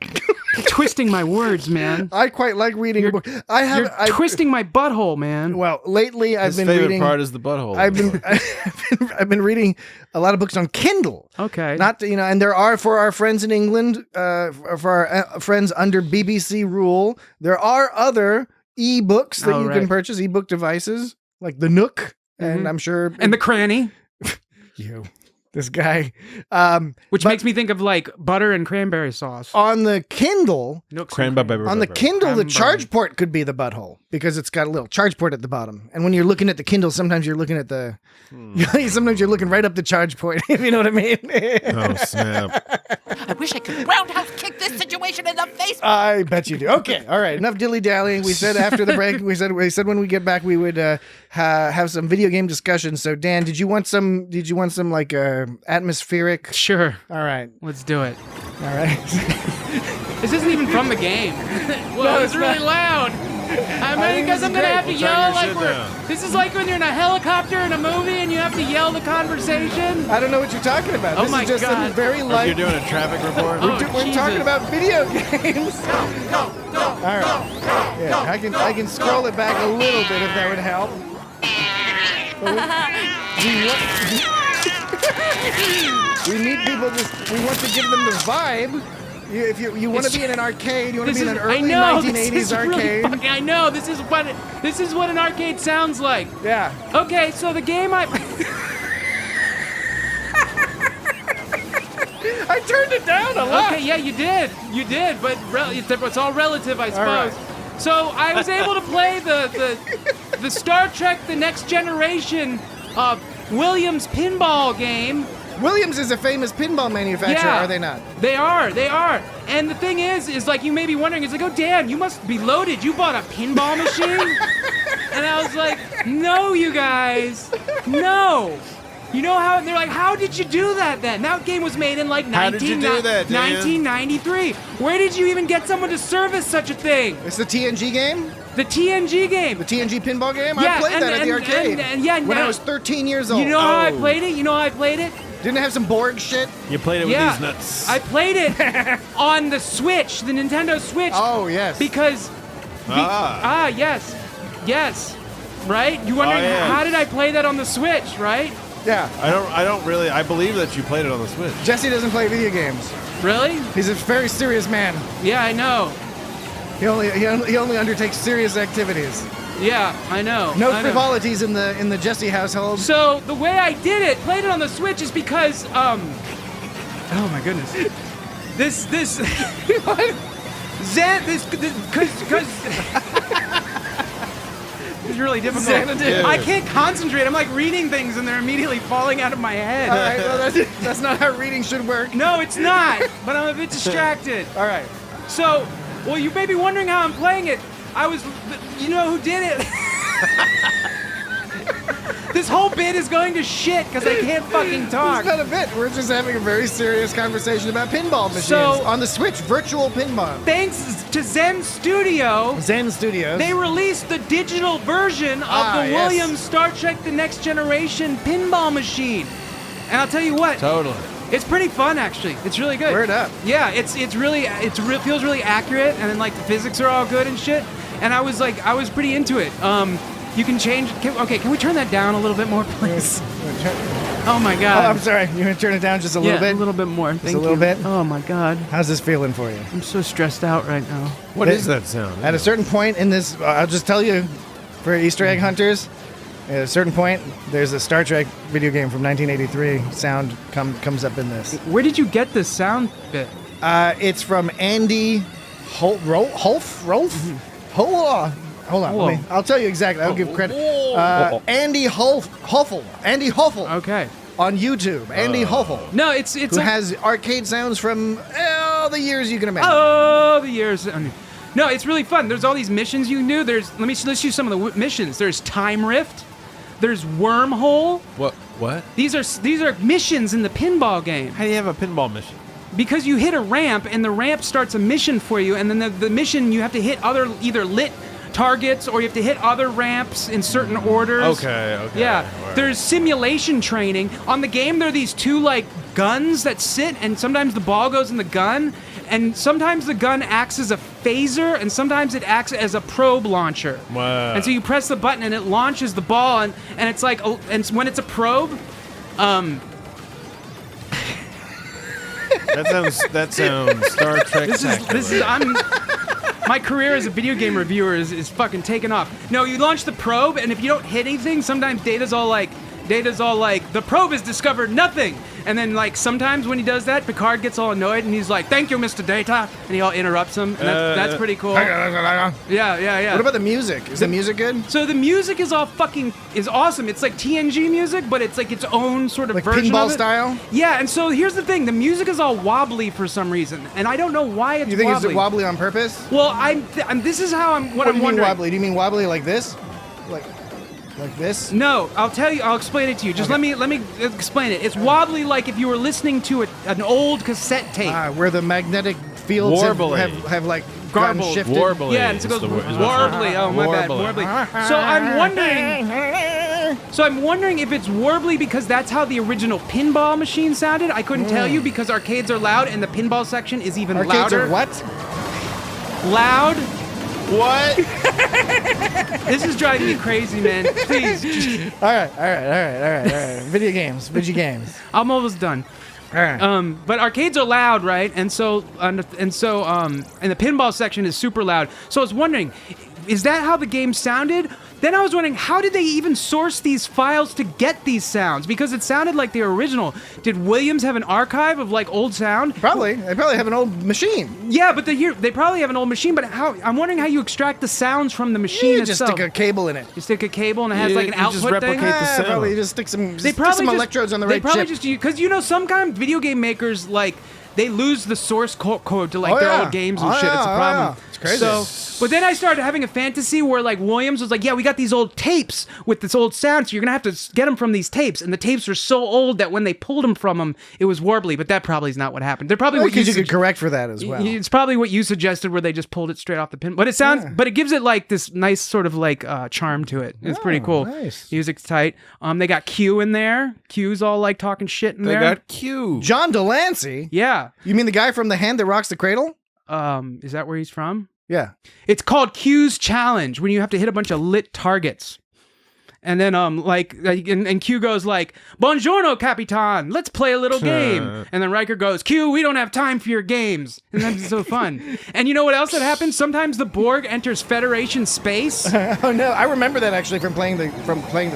Twisting my words, man. I quite like reading a book. You're twisting my butthole, man. Well, lately I've been reading. His favorite part is the butthole. I've been reading a lot of books on Kindle. Okay. Not and there are for our friends in England, for our friends under BBC rule, there are other e-books that you can purchase, e-book devices like the Nook, and I'm sure and the Cranny. This guy. Which makes me think of like butter and cranberry sauce. On the Kindle, the charge port could be the butthole because it's got a little charge port at the bottom. And when you're looking at the Kindle, sometimes you're looking at the... sometimes you're looking right up the charge port, if you know what I mean. Oh, snap. I wish I could roundhouse kick this situation in the face. I bet you do. Okay, all right. Enough dilly-dallying. We said after the break, we said when we get back, we would have some video game discussions. So, Dan, did you want some like atmospheric? Sure. All right. Let's do it. All right. This isn't even from the game. Well, it's really loud. I mean, because I'm going to have to yell like this is like when you're in a helicopter in a movie and you have to yell the conversation. I don't know what you're talking about. Oh this my is just God. Some very light... You're doing a traffic report? We're talking about video games. Go. All right. Yeah, I can scroll it back a little bit if that would help. We need people we want to give them the vibe. If you want to be in an arcade, you want to be in an early 1980s arcade. Really I know, this is what an arcade sounds like. Yeah. Okay, so the game I turned it down a lot. Okay, yeah, you did, but it's all relative, I suppose. Right. So I was able to play the Star Trek: The Next Generation Williams Pinball game. Williams is a famous pinball manufacturer, are they not? They are. And the thing is like you may be wondering, it's like, oh, Dan, you must be loaded. You bought a pinball machine? And I was like, no, you guys, no. You know how, and they're like, how did you do that then? That game was made in like 1993. Where did you even get someone to service such a thing? It's the TNG game? The TNG game. The TNG pinball game? Yeah, I played that at the arcade when I was 13 years old. You know how I played it? Didn't it have some Borg shit? You played it with these nuts. I played it on the Switch, the Nintendo Switch. Oh, yes. Because... yes. Right? You wondering, how did I play that on the Switch, right? Yeah. I believe that you played it on the Switch. Jesse doesn't play video games. Really? He's a very serious man. Yeah, I know. He only undertakes serious activities. Yeah, I know. No frivolities in the Jesse household. So the way I played it on the Switch is because oh my goodness. This Zen because really difficult. Xanadu. I can't concentrate. I'm like reading things and they're immediately falling out of my head. All right, well, that's not how reading should work. No, it's not. But I'm a bit distracted. All right. So, well, you may be wondering how I'm playing it. You know who did it? This whole bit is going to shit because I can't fucking talk. It's not a bit. We're just having a very serious conversation about pinball machines on the Switch, virtual pinball. Thanks to Zen Studios, they released the digital version of the Williams Star Trek The Next Generation pinball machine. And I'll tell you what. Totally. It's pretty fun, actually. It's really good. Word up. Yeah, it feels really accurate, and then like the physics are all good and shit. And I was pretty into it. You can change. Can we turn that down a little bit more, please? Oh my God. Oh, I'm sorry. You want to turn it down just a little bit? A little bit more. Thank you. Just a little bit? Oh my God. How's this feeling for you? I'm so stressed out right now. What is that sound? At a certain point in this, I'll just tell you, for Easter egg hunters, at a certain point, there's a Star Trek video game from 1983. Sound comes up in this. Where did you get this sound bit? It's from Andy Rolf? Hold on. I'll tell you exactly. I'll give credit. Andy Hoffel. Andy Hoffel. Okay. On YouTube. Andy Hoffel. No, it's who has arcade sounds from all the years you can imagine. Oh, the years. No, it's really fun. There's all these missions you can do. Let me list you some of the missions. There's Time Rift. There's Wormhole. What? These are missions in the pinball game. How do you have a pinball mission? Because you hit a ramp, and the ramp starts a mission for you, and then the mission you have to hit either lit targets, or you have to hit other ramps in certain orders. Okay. Yeah. Right. There's simulation training. On the game, there are these two, like, guns that sit, and sometimes the ball goes in the gun, and sometimes the gun acts as a phaser, and sometimes it acts as a probe launcher. Wow. And so you press the button, and it launches the ball, and it's like, and when it's a probe, That sounds Star Trek. My career as a video game reviewer is fucking taking off. No, you launch the probe, and if you don't hit anything, sometimes Data's all like, the probe has discovered nothing. And then, like, sometimes when he does that, Picard gets all annoyed, and he's like, thank you, Mr. Data. And he all interrupts him, and that's pretty cool. Yeah. What about the music? Is the music good? So the music is awesome. It's like TNG music, but it's like its own sort of like version pinball of it. style? Yeah, and so here's the thing. The music is all wobbly for some reason, and I don't know why it's wobbly. You think it's wobbly on purpose? Well, this is how I'm What do you mean wondering. wobbly? Do you mean wobbly like this? Like this? No, I'll explain it to you. Just Okay. let me explain it. It's wobbly like if you were listening to an old cassette tape. Where the magnetic fields have like gotten Garbled. shifted. Warbly. Yeah, it goes warbly. Oh my bad, warbly. So I'm wondering if it's warbly because that's how the original pinball machine sounded. I couldn't tell you because arcades are loud and the pinball section is even Arcades louder. are what? Loud. What? This is driving me crazy, man. Please. All right. Video games. I'm almost done. All right. But arcades are loud, right? And the pinball section is super loud. So I was wondering, is that how the game sounded? Then I was wondering, how did they even source these files to get these sounds? Because it sounded like the original. Did Williams have an archive of like old sound? Probably. They probably have an old machine. Yeah, but they probably have an old machine. But I'm wondering how you extract the sounds from the machine You itself. just stick a cable in it. You stick a cable and it has like an output just replicate thing. the sound. Probably you just stick some electrodes on the they right probably chip. just because sometimes video game makers like they lose the source code to like their old games and shit. It's a problem. It's crazy. So, but then I started having a fantasy where like Williams was like, yeah, we got these old tapes with this old sound, so you're gonna have to get them from these tapes. And the tapes were so old that when they pulled them from them, it was warbly. But that probably is not what happened. They're probably what you could correct for that as well. It's probably what you suggested, where they just pulled it straight off the pin. But it sounds, but it gives it like this nice sort of like charm to it. It's pretty cool. Nice. Music's tight. They got Q in there. Q's all like talking shit in They there. got Q. John Delancey? Yeah. You mean the guy from The Hand That Rocks the Cradle? Is that where he's from? Yeah. It's called Q's Challenge, when you have to hit a bunch of lit targets. And then and Q goes like, "Buongiorno, Capitan, let's play a little game." And then Riker goes, "Q, we don't have time for your games." And that's so fun. And you know what else that happens? Sometimes the Borg enters Federation space. Oh no, I remember that actually from playing the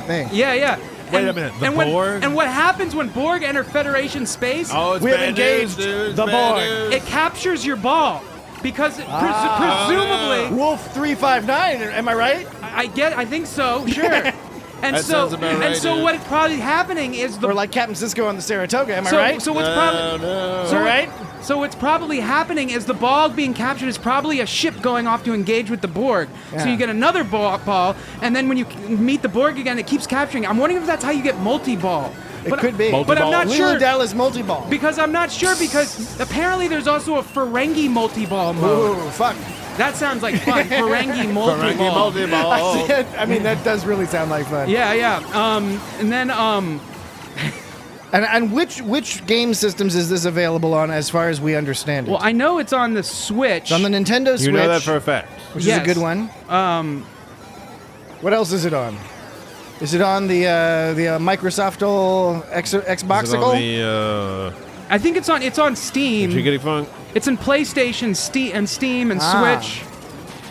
thing. Yeah. Wait a minute, the Borg? And what happens when Borg enter Federation space? Oh, it's We have bad engaged news, dude. It's the bad Borg. news. It captures your ball. Because presumably... Wolf 359, am I right? I think so. Sure. And That sounds about right, so dude. what's probably happening is Or like Captain Sisko on the Saratoga, am I so, right? So what's probably No. So what's probably happening is the ball being captured is probably a ship going off to engage with the Borg. So Yeah. you get another ball, and then when you meet the Borg again, it keeps capturing. I'm wondering if that's how you get multi-ball. It could be. But I'm not Lulu sure. Dallas multi-ball. Because I'm not sure, because apparently there's also a Ferengi multi-ball mode. Ooh, fuck. That sounds like fun. Ferengi multi-ball. I mean, that does really sound like fun. Yeah. And then And which game systems is this available on, as far as we understand it? well, I know it's on the Switch. It's on the Nintendo Switch. You know that for a fact. which Yes. is a good one. What else is it on? Is it on the Microsoft Xboxical? I think it's on Steam. Jiggity Funk. It's in PlayStation, Steam, and Switch.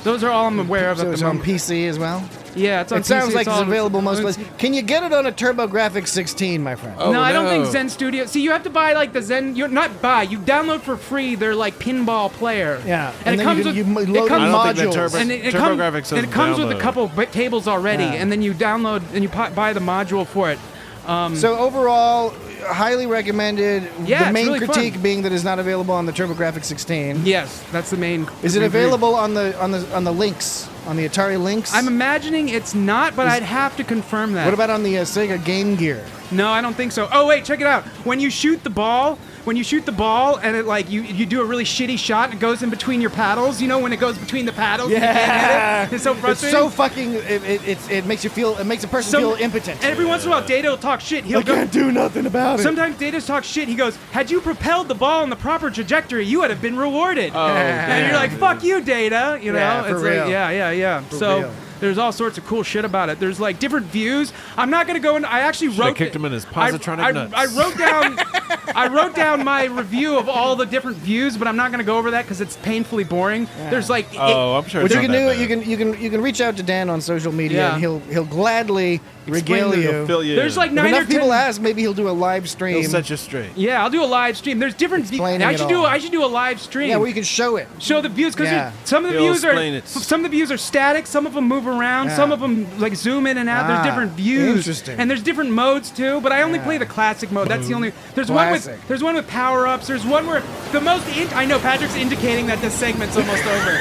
Those are all I'm aware of So at it's the on moment. PC as well? Yeah, it's on It sounds PC. like it's all- available most places. Can you get it on a TurboGrafx 16, my friend? Oh, no, I don't think no. Zen Studio. See, you have to buy like the Zen. You're not buy. You download for free their like pinball player. Yeah, and, and it then comes you can- with you it load comes, I don't think modules. that and it TurboGrafx says and it comes with a download. couple tables already, Yeah. and then you download and you buy the module for it. So overall, highly recommended. Yeah, the it's main really critique fun. being that it's not available on the TurboGrafx 16. Yes, that's the main. Is it review. available on the Lynx, on the Atari Lynx? I'm imagining it's not, but I'd have to confirm that. What about on the Sega Game Gear? No, I don't think so. Oh wait, check it out. When you shoot the ball and it like you do a really shitty shot and it goes in between your paddles. You know when it goes between the paddles? and you can't hit it? It's so It's frustrating. so fucking. It makes you feel. It makes a person feel impotent. And every once in a while, Data will talk shit. He'll I can't do nothing about it. Sometimes Data talks shit. He goes, "Had you propelled the ball in the proper trajectory, you would have been rewarded." And you're like, "Fuck you, Data." You know? Yeah, for it's real. like, yeah. So. real. There's all sorts of cool shit about it. There's like different views. I'm not gonna go into. I actually Should've wrote. kicked him in his positronic nuts. I wrote down my review of all the different views, but I'm not gonna go over that because it's painfully boring. There's like. Oh, I'm sure. What it's you not can do, that bad. you can reach out to Dan on social media, Yeah. and he'll gladly regale you. He'll fill you There's in. like If 9 or enough 10. people ask, maybe he'll do a live stream. He'll set you straight. Yeah, I'll do a live stream. There's different. Explaining I it should do. all. I should do a live stream. Yeah, where you can show it. Show the views because Yeah. some of the He'll views are explain it. some of the views are static. Some of them move around. Yeah. Some of them like zoom in and out. Ah, There's different views. interesting. And there's different modes too. But I only Yeah. play the classic mode. That's the only. There's Classic. There's one with power ups. There's one where the most. I know Patrick's indicating that this segment's almost over.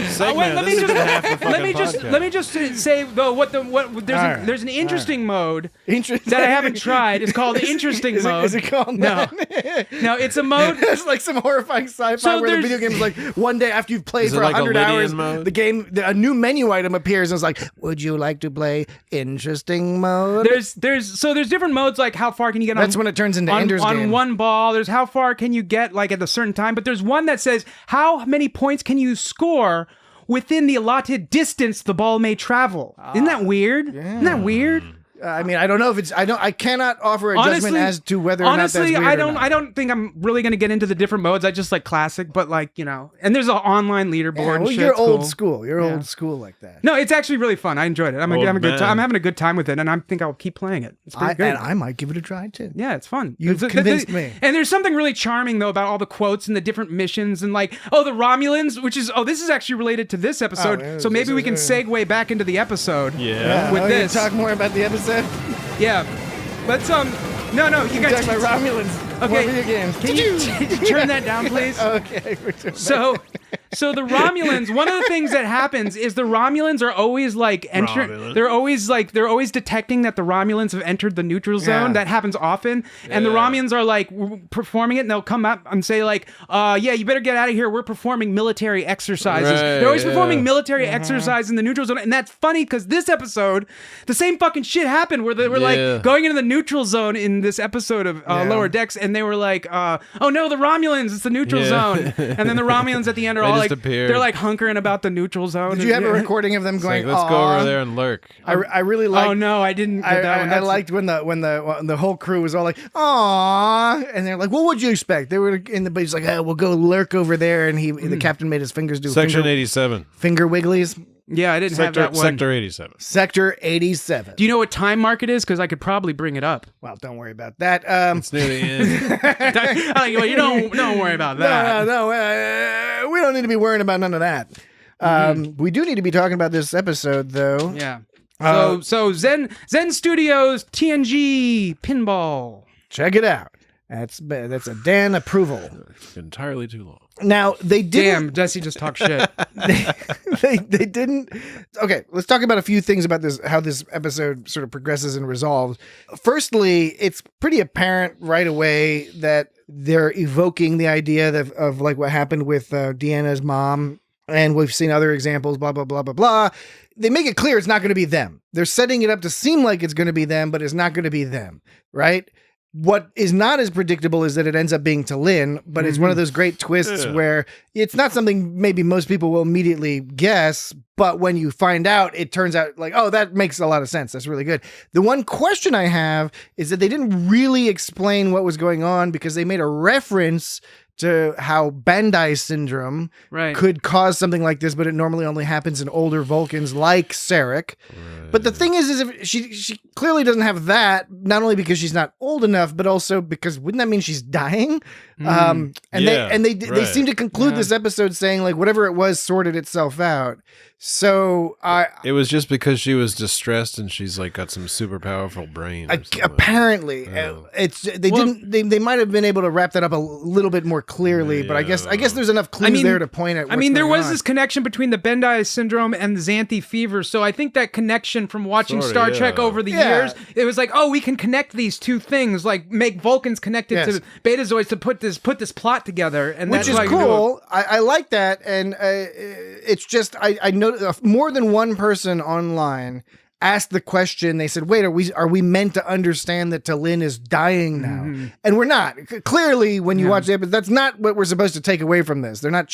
Segment. Let me This just is half the fucking podcast. let me just say though what there's All right. there's an interesting mode Interesting. that I haven't tried. It's called the interesting Is mode. it called No. that? No, it's a mode. It's like some horrifying sci-fi So where the there's- video game is like one day after you've played Is it for like a 100 Lydian hours, mode? a new menu item appears and it's like, would you like to play interesting mode? There's different modes like how far can you get on That's when it turns into Ender's on Game. one ball. There's how far can you get like at a certain time, but there's one that says how many points can you score within the allotted distance the ball may travel. Isn't that weird? Isn't that weird? I mean, I don't know if it's. I cannot offer a judgment as to whether or not that's honestly, weird I or don't. not. I don't think I'm really gonna get into the different modes. I just like classic, but like and there's an online leaderboard. Yeah, and well, shit. you're It's old cool. school. You're Yeah. old school like that. No, it's actually really fun. I enjoyed it. I'm Old having a good man. time. I'm having a good time with it, and I think I'll keep playing it. It's pretty good. And I might give it a try too. Yeah, it's fun. You've convinced me. And there's something really charming though about all the quotes and the different missions and like the Romulans, which is this is actually related to this episode. yeah, so maybe we can segue back into the episode. Yeah. With you this. talk more about the episode. Yeah. Let's no, you Talk guys. about Romulans. Okay. More video games. Can you turn that down, please? Okay. we're doing So the Romulans, one of the things that happens is the Romulans are always like Romulans. they're always detecting that the Romulans have entered the neutral zone. Yeah. That happens often. And the Romulans are like performing it and they'll come up and say like, you better get out of here. We're performing military exercises. Right, They're always performing military Mm-hmm. exercise in the neutral zone. And that's funny because this episode, the same fucking shit happened where they were like going into the neutral zone in this episode of Lower Decks and they were like, oh no, the Romulans, it's the neutral zone. And then the Romulans at the end are They all just like, appeared. they're like hunkering about the neutral zone. Did you have a recording of them It's going? like, let's go "Aw"? over there and lurk. I really liked. Oh no, I didn't get that one. I liked when the whole crew was all like, "Aw," and they're like, "What would you expect?" They were in the base like, "We'll go lurk over there," and the captain made his fingers do Section 87. finger wigglies. Yeah, I didn't have that one. Sector 87. Sector 87. Do you know what time mark it is? Because I could probably bring it up. Well, don't worry about that. It's near the end. You don't worry about that. No, we don't need to be worrying about none of that. We do need to be talking about this episode, though. Yeah. So Zen Studios TNG Pinball. Check it out. That's a Dan approval. Entirely too long. Now, they didn't... Damn, Jesse just talked shit. they didn't... Okay, let's talk about a few things about this, how this episode sort of progresses and resolves. Firstly, it's pretty apparent right away that they're evoking the idea of like what happened with Deanna's mom, and we've seen other examples, blah, blah, blah, blah, blah. They make it clear it's not going to be them. They're setting it up to seem like it's going to be them, but it's not going to be them, right? What is not as predictable is that it ends up being Talin, but it's one of those great twists where it's not something maybe most people will immediately guess, but when you find out, it turns out like, oh, that makes a lot of sense. That's really good. The one question I have is that they didn't really explain what was going on because they made a reference to how Bandai syndrome could cause something like this, but it normally only happens in older Vulcans like Sarek. But the thing is if she clearly doesn't have that, not only because she's not old enough, but also because wouldn't that mean she's dying? They seem to conclude this episode saying like whatever it was sorted itself out. So it was just because she was distressed and she's like got some super powerful brain. Apparently, they might have been able to wrap that up a little bit more clearly, but I guess there's enough clues there to point at. There was this connection between the Bandai syndrome and the Xanthi fever, so I think that connection from watching Star Trek over the years, it was like, oh, we can connect these two things, like make Vulcans connected to Betazoids to put this plot together, and which is cool. I like that, and it's just I know more than one person online asked the question. They said, wait, are we meant to understand that Talin is dying now? And we're not. Clearly, when you watch the episode, that's not what we're supposed to take away from this. They're not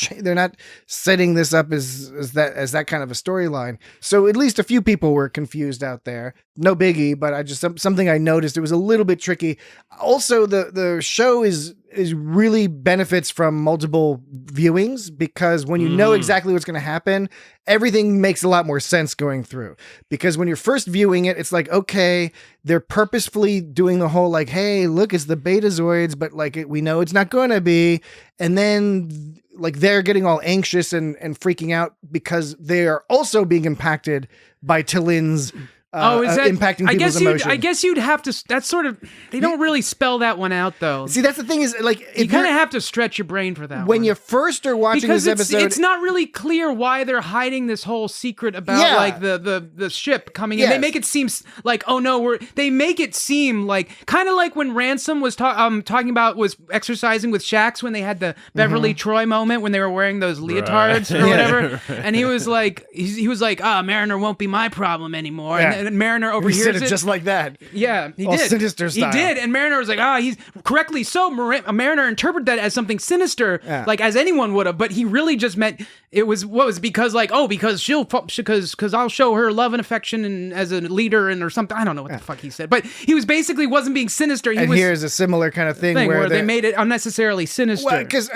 setting this up as that kind of a storyline. So at least a few people were confused out there. No biggie, but I just something I noticed. It was a little bit tricky. Also, the show is really benefits from multiple viewings because when you know exactly what's going to happen, everything makes a lot more sense going through. Because when you're first viewing it, it's like, okay, they're purposefully doing the whole like, hey, look, it's the Betazoids, but like we know it's not going to be. And then like they're getting all anxious and freaking out because they are also being impacted by Talin's impacting people's emotions. I guess you'd have to. That's sort of. They don't really spell that one out, though. See, that's the thing is, like, you kind of have to stretch your brain for that. When you first are watching this episode, it's not really clear why they're hiding this whole secret about like the ship coming in. They make it seem like, oh no, they make it seem like kind of like when Ransom was talking about was exercising with Shax when they had the Beverly Troy moment when they were wearing those leotards or whatever, and he was like, Mariner won't be my problem anymore. And Mariner overhears it just like that. Yeah, he all did. Sinister style. He did, and Mariner was like, he's correctly so. Mariner interpreted that as something sinister, like as anyone would have, but he really just meant it was because I'll show her love and affection and as a leader and or something. I don't know what the fuck he said, but he was basically wasn't being sinister. Here's a similar kind of thing where they made it unnecessarily sinister. Well, because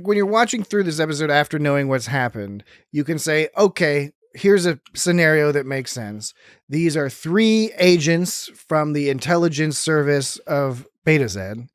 when you're watching through this episode after knowing what's happened, you can say, okay, here's a scenario that makes sense. These are 3 agents from the intelligence service of Betazoid,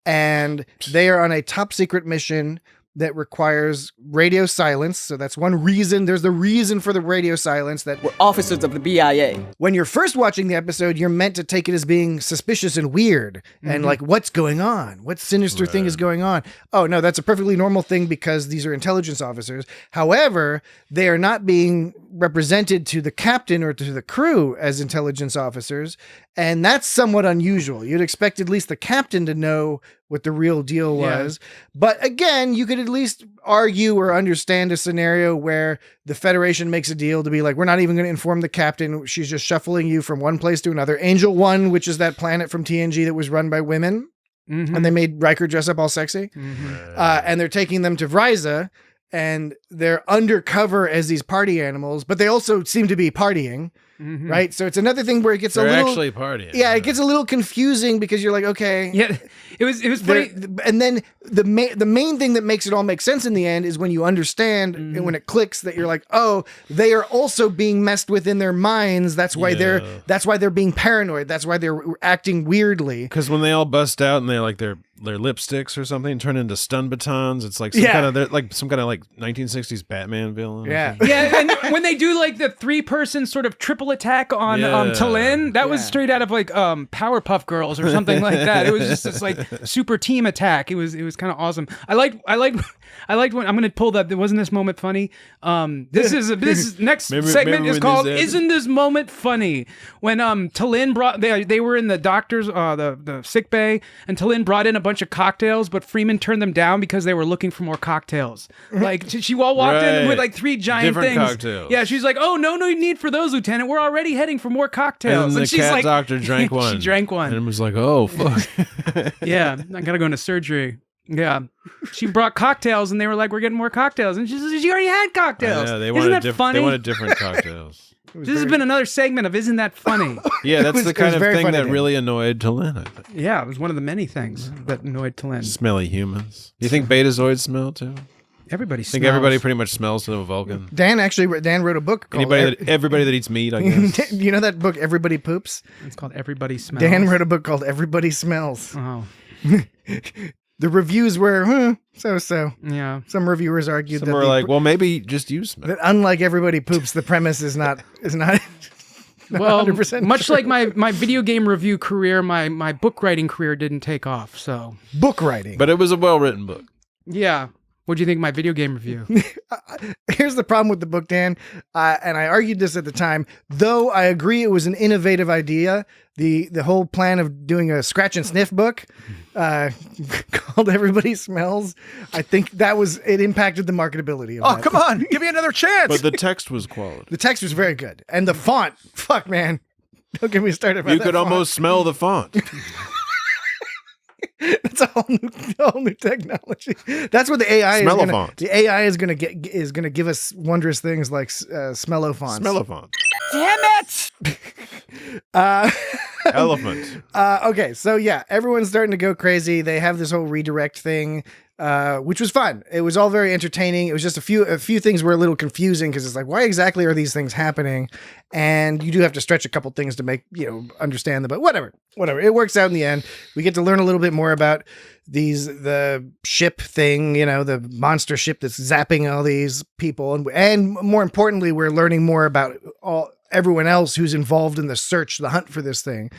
and they are on a top secret mission that requires radio silence. So that's one reason. There's the reason for the radio silence that we're officers of the BIA. When you're first watching the episode, you're meant to take it as being suspicious and weird and like, what's going on? What sinister thing is going on? Oh no, that's a perfectly normal thing because these are intelligence officers. However, they are not being represented to the captain or to the crew as intelligence officers. And that's somewhat unusual. You'd expect at least the captain to know what the real deal was. But again, you could at least argue or understand a scenario where the Federation makes a deal to be like, we're not even going to inform the captain. She's just shuffling you from one place to another. Angel 1, which is that planet from TNG that was run by women. And they made Riker dress up all sexy. And they're taking them to Vriza. And they're undercover as these party animals, but they also seem to be partying, right? So it's another thing where it gets they're a little actually partying. Yeah, it gets a little confusing because you're like, okay, it was funny. And then the main thing that makes it all make sense in the end is when you understand and when it clicks that you're like, oh, they are also being messed with in their minds. That's why they're being paranoid. That's why they're acting weirdly. Because when they all bust out and they're lipsticks or something turn into stun batons. It's like some kind of 1960s Batman villain. Yeah, and when they do like the 3-person sort of triple attack on Talin, that was straight out of like Powerpuff Girls or something like that. It was just this like super team attack. It was kind of awesome. I liked when I'm gonna pull that. Wasn't this moment funny? This next segment is called "Isn't This Moment Funny?" When Talin brought they were in the doctor's the sick bay, and Talin brought in a bunch of cocktails, but Freeman turned them down because they were looking for more cocktails. Like she all walked in with like 3 giant different things. Cocktails. Yeah, she's like, "Oh, no need for those, Lieutenant. We're already heading for more cocktails." And the she's cat like, doctor drank one. She drank one, and was like, "Oh fuck." Yeah, I gotta go into surgery. Yeah, she brought cocktails, and they were like, "We're getting more cocktails," and she said, "She already had cocktails." Yeah, Isn't that funny? They wanted different cocktails. This has been another segment of Isn't That Funny? Yeah, that's the kind of thing that really annoyed Talin, I think. Yeah, it was one of the many things that annoyed Talin. Smelly humans. You think Betazoids smell too? Everybody smells. I think everybody pretty much smells to a Vulcan. Dan wrote a book called Everybody that eats meat, I guess. You know that book, Everybody Poops? It's called Everybody Smells. Dan wrote a book called Everybody Smells. Oh. The reviews were so-so. Yeah. Some reviewers argued Some were like, well, maybe just you smell. That unlike Everybody Poops, the premise is not well, 100% much true. like my video game review career, my book writing career didn't take off. So book writing. But it was a well-written book. Yeah. What'd you think of my video game review? Here's the problem with the book, Dan, and I argued this at the time. Though I agree it was an innovative idea, the whole plan of doing a scratch and sniff book called Everybody Smells, I think it impacted the marketability of that. Come on, give me another chance. But the text was quality. The text was very good, and the font, fuck man, don't get me started about You that could font. almost smell the font. That's a whole new technology. That's what the AI Smell-o-font. The AI is gonna give us wondrous things like smell-o-fonts. Smell-o-font. Damn it! Elephant. Okay, so yeah, everyone's starting to go crazy. They have this whole redirect thing, which was fun. It was all very entertaining. It was just a few things were a little confusing because it's like, why exactly are these things happening? And you do have to stretch a couple things to make understand them. But whatever, it works out in the end. We get to learn a little bit more about the ship thing, the monster ship that's zapping all these people, and more importantly, we're learning more about everyone else who's involved in the hunt for this thing.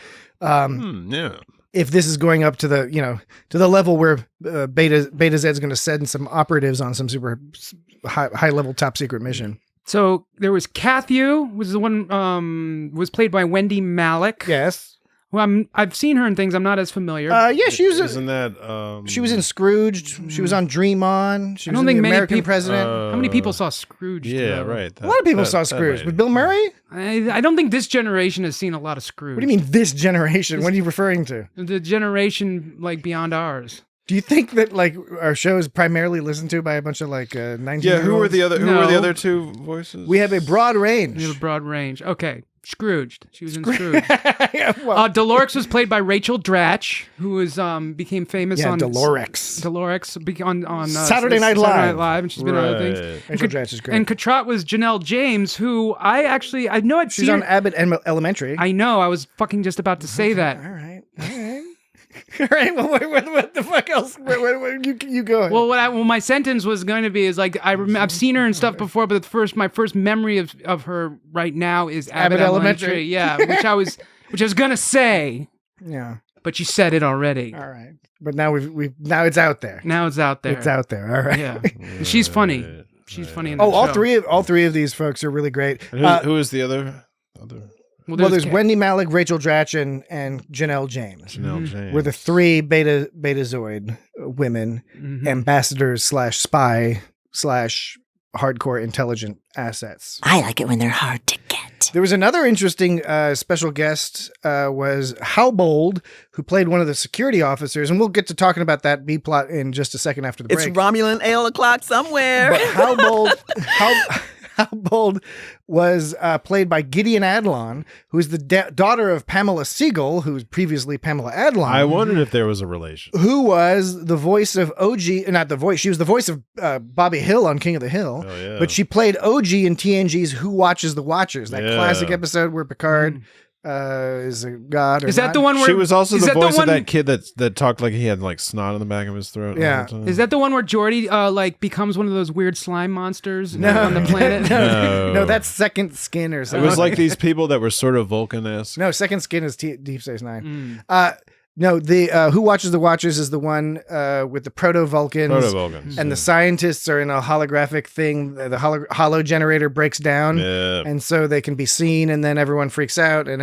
Yeah. If this is going up to the level where Betazoids going to send some operatives on some super high level top secret mission. So there was Kathu, was the one was played by Wendy Malick. Yes. Well, I've seen her in things. I'm not as familiar. Yeah, she was. Isn't that? She was in Scrooged. She was on Dream On. She was don't think the many American people- President. How many people saw Scrooge? Yeah, though? right. A lot of people saw Scrooge. With Bill Murray? I don't think this generation has seen a lot of Scrooge. What do you mean this generation? What are you referring to? The generation like beyond ours. Do you think that like our show is primarily listened to by a bunch of like 19-year-olds? Yeah, who were the other No. 2 voices? We have a broad range. We have a broad range. Okay. Scrooged. She was in Scrooge. Yeah, well, Dolores was played by Rachel Dratch, who was became famous on Dolores. on Saturday Night Live. And she's been on other things. Rachel Dratch is great. And Katrat was Janelle James, who I know I'd She's seen on her. Abbott Elementary. I know. I was fucking just about to say that. All right. All right. Well, what the fuck else? You go ahead. Well, my sentence was going to be is like I've seen her and stuff before, but my first memory of her right now is Abbott Elementary. Yeah, which I was gonna say. Yeah. But you said it already. All right. But now now it's out there. Now it's out there. It's out there. All right. Yeah. She's funny. She's funny in the show. all three of these folks are really great. Who is the other? Well, there's Wendy Malick, Rachel Dratch, and Janelle James. Janelle James. We're the 3 Betazoid women, ambassadors /spy /hardcore intelligent assets. I like it when they're hard to get. There was another interesting special guest was Howbold, who played one of the security officers, and we'll get to talking about that B plot in just a second after the break. It's Romulan ale o'clock somewhere. But Howbold was played by Gideon Adlon, who's the daughter of Pamela Siegel, who was previously Pamela Adlon. I wondered if there was a relation. Who was the voice of OG, not the voice, she was the voice of Bobby Hill on King of the Hill, but she played OG in TNG's Who Watches the Watchers, that classic episode where Picard is a god or Is that not. the one where She was also the voice one, of that kid that talked like he had like snot in the back of his throat. Yeah. all the time. Is that the one where Geordi like becomes one of those weird slime monsters on the planet? No, that's Second Skin or It something. was like these people that were sort of Vulcan-esque. No, Second Skin is Deep Space Nine. No, the Who Watches the Watchers is the one with the Proto-Vulcans. Proto-Vulcans. And the scientists are in a holographic thing. The holo generator breaks down. Yeah. And so they can be seen, and then everyone freaks out, and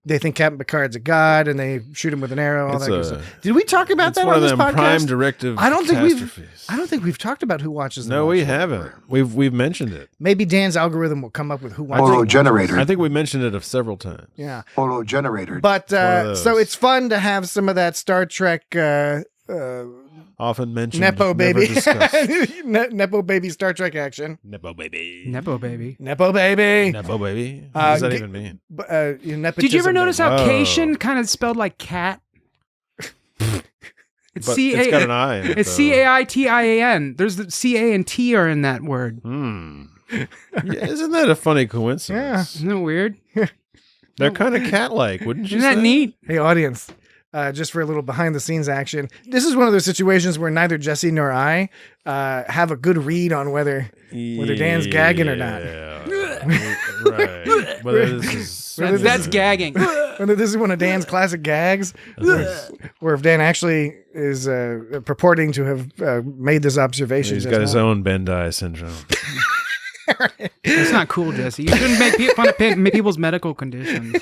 they think Captain Picard's a god, and they shoot him with an arrow, all that good stuff. Did we talk about that on this podcast? Prime directive I don't think we've talked about Who Watches the Watchers. No, we haven't. We've mentioned it. Maybe Dan's algorithm will come up with Who Watches Holo generator. I think we mentioned it several times. Yeah. Holo generator. But so it's fun to have some of that Star Trek often mentioned, Nepo baby, discussed. Nepo baby Star Trek action. Nepo baby. Nepo baby. Nepo baby. Nepo baby. What does that even mean? Did you ever notice how Cation kind of spelled like cat? It's it's got an I in it, It's Caitan. There's the CA and T are in that word. Yeah, isn't that a funny coincidence? Yeah. Isn't that weird? They're kind of cat-like, wouldn't you Isn't say? that neat? Hey, audience. Just for a little behind-the-scenes action. This is one of those situations where neither Jesse nor I have a good read on whether Dan's gagging or not. Right. Whether this is That's gagging. Whether this is one of Dan's classic gags, or if Dan actually is purporting to have made this observation. He's got his own Bendai syndrome. That's not cool, Jesse. You shouldn't make fun of people's medical conditions.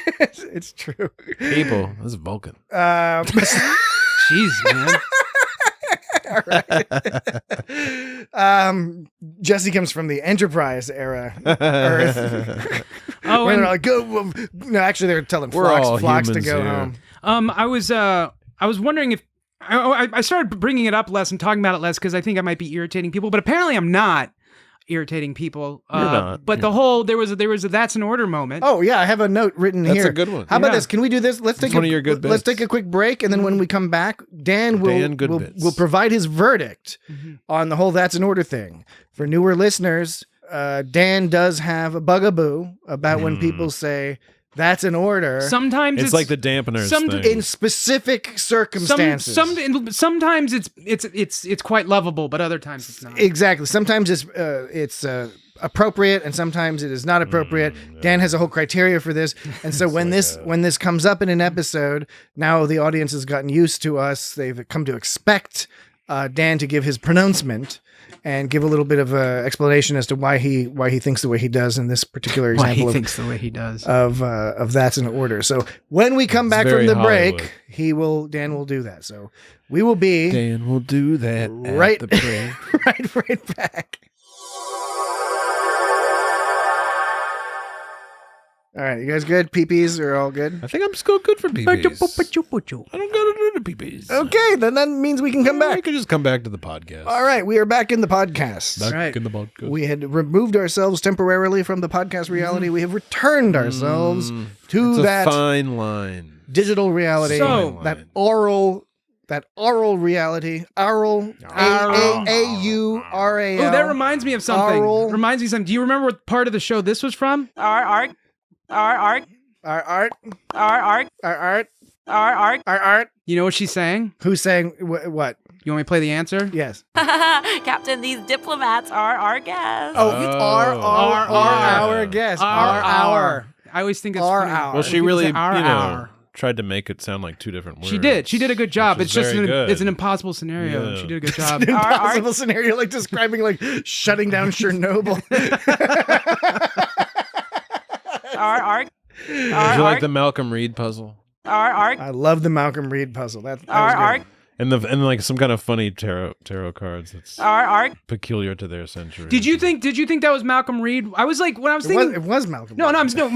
It's true. People, this is Vulcan. Jeez, man. All right. Jesse comes from the Enterprise era Earth. Oh, Where and they're like, go. No, actually, they're telling Phlox to go home. I was wondering if I started bringing it up less and talking about it less because I think I might be irritating people, but apparently I'm not irritating people. You're not. But there was a that's an order moment. Oh yeah, I have a note written here. That's a good one. How about this? Can we do this? Let's take one of your good Let's bits. take a quick break, and then when we come back, Dan will provide his verdict on the whole that's an order thing. For newer listeners, Dan does have a bugaboo about when people say that's an order. Sometimes it's like the dampeners thing. In specific circumstances. Sometimes it's quite lovable, but other times it's not. Exactly. Sometimes it's appropriate, and sometimes it is not appropriate. Dan has a whole criteria for this, and so when this comes up in an episode, now the audience has gotten used to us. They've come to expect Dan to give his pronouncement and give a little bit of explanation as to why he thinks the way he does in this particular example. Why he thinks the way he does of that's an order. So when we come back from the break, Dan will do that. So we will be Dan will do that right at the break. right back. All right, you guys good? Peepees are all good? I think I'm still good for peepees. I don't gotta do the peepees. Okay, then that means we can come back. We can just come back to the podcast. All right, we are back in the podcast. Back in the podcast. We had removed ourselves temporarily from the podcast reality. We have returned ourselves to that fine line. Digital reality. So that oral reality. Aural. A-U-R-A-L. Oh, that reminds me of something. Aural. Reminds me of something. Do you remember what part of the show this was from? Our art. You know what she's saying? Who's saying what? You want me to play the answer? Yes. Captain, these diplomats are our guests. Oh, our guest. Our. I always think it's Our funny. hour. Well, she People really, say our. tried to make it sound like two different words. She did. She did a good job. Which It's is just very good. it's an impossible scenario. Yeah. She did a good job. Impossible scenario, like describing like shutting down Chernobyl. Would you like the Malcolm Reed puzzle? I love the Malcolm Reed puzzle. That was good. And like some kind of funny tarot cards that's peculiar to their century. Did you think that was Malcolm Reed? I was like, when I was thinking, It was Malcolm. No, Reed. no.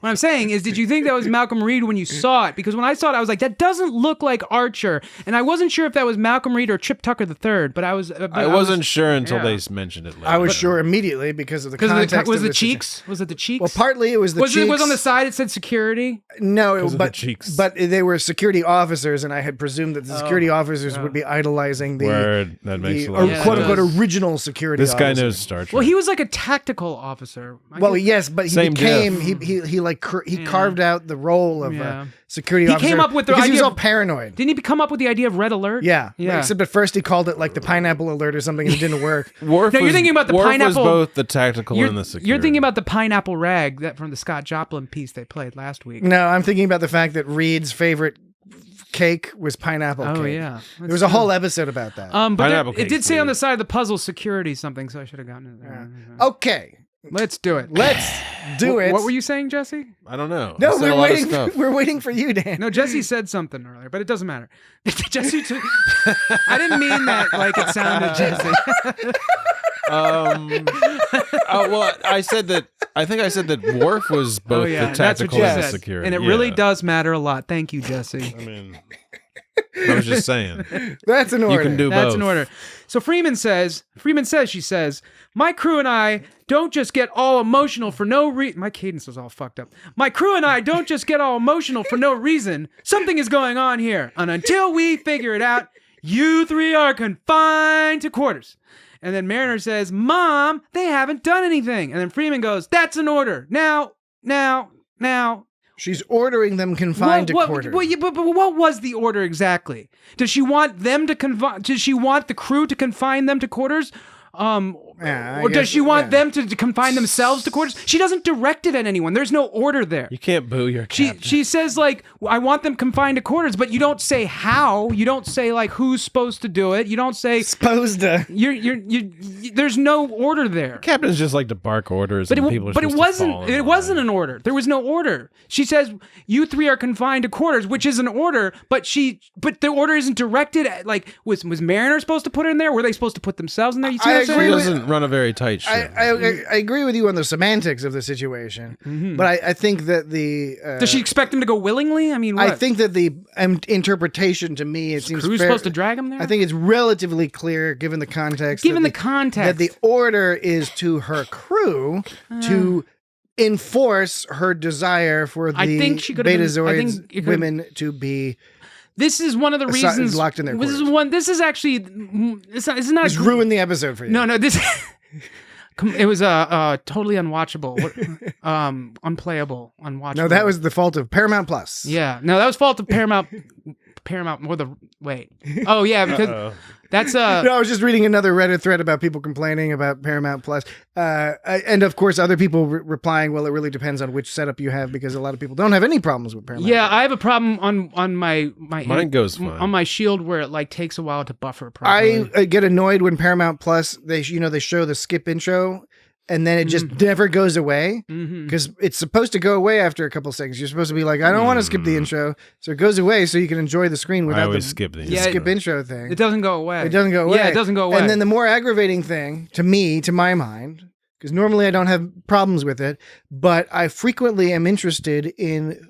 What I'm saying is, did you think that was Malcolm Reed when you saw it? Because when I saw it, I was like, that doesn't look like Archer, and I wasn't sure if that was Malcolm Reed or Chip Tucker III. But I wasn't sure until they mentioned it later. I was sure immediately because of the context. Was of the cheeks? Was it the cheeks? Well, partly it was the cheeks. It was on the side. It said security. No, the cheeks. But they were security officers, and I had presumed that the security officers would be idolizing That makes a lot of sense. quote unquote original security. This guy officer. knows Star Trek. Well, he was like a tactical officer. Yes, but he Same became diff. he he carved out the role of a security officer. He came up with the because idea he was all paranoid. Didn't he come up with the idea of red alert? Yeah. Except at first he called it like the pineapple alert or something, and it didn't work. You're thinking about the pineapple. Was both the tactical and the security. You're thinking about the pineapple rag that from the Scott Joplin piece they played last week. No, I'm thinking about the fact that Reed's favorite cake was pineapple cake. Oh yeah, there was a whole episode about that. But it did say on the side of the puzzle security something, so I should have gotten it there. Okay, let's do it. Let's do it. What were you saying, Jesse? I don't know. No, we're waiting for you, Dan. No, Jesse said something earlier, but it doesn't matter. Jesse, I didn't mean that like it sounded, Jesse. Well, I think I said that Worf was both the tactical and the security. And it really does matter a lot. Thank you, Jesse. I mean, I was just saying. That's an order. You can do both. That's an order. So Freeman says, she says, my crew and I don't just get all emotional for no reason. My cadence is all fucked up. My crew and I don't just get all emotional for no reason. Something is going on here. And until we figure it out, you three are confined to quarters. And then Mariner says, Mom, they haven't done anything. And then Freeman goes, that's an order. Now. She's ordering them confined to quarters. But what was the order exactly? Does she want them to Does she want the crew to confine them to quarters? Or does she want them to confine themselves to quarters? She doesn't direct it at anyone. There's no order there. You can't boo your captain. She says, like, I want them confined to quarters, but you don't say how. You don't say, like, who's supposed to do it. You don't say... Supposed to. There's no order there. Captains just like to bark orders, but and people are but it supposed to follow them. It wasn't an order. There was no order. She says, you three are confined to quarters, which is an order, but the order isn't directed at, like, was Mariner supposed to put it in there? Were they supposed to put themselves in there? You see what I'm saying? She doesn't run a very tight ship. I agree with you on the semantics of the situation, but I think that the... Does she expect him to go willingly? I mean, what? I think that the interpretation to me, it seems crew's supposed to drag him there? I think it's relatively clear, given the context. That the order is to her crew to enforce her desire for the Betazoids women to be... This is one of the reasons locked in their quarters. This is actually it's not. It's ruined the episode for you. No, this. It was totally unwatchable, unplayable, unwatchable. No, that was the fault of Paramount Plus. Yeah, no, that was fault of Paramount. Oh yeah, because that's No, I was just reading another Reddit thread about people complaining about Paramount Plus, and of course other people replying, well, it really depends on which setup you have, because a lot of people don't have any problems with Paramount. Yeah, I have a problem on my mine goes fine. On my Shield where it like takes a while to buffer properly. I get annoyed when Paramount Plus they show the skip intro. And then it just never goes away, because it's supposed to go away after a couple seconds. You're supposed to be like, I don't want to skip the intro, so it goes away so you can enjoy the screen without the skip intro thing. It doesn't go away. It doesn't go away. Yeah, it doesn't go away. And then the more aggravating thing to my mind, because normally I don't have problems with it, but I frequently am interested in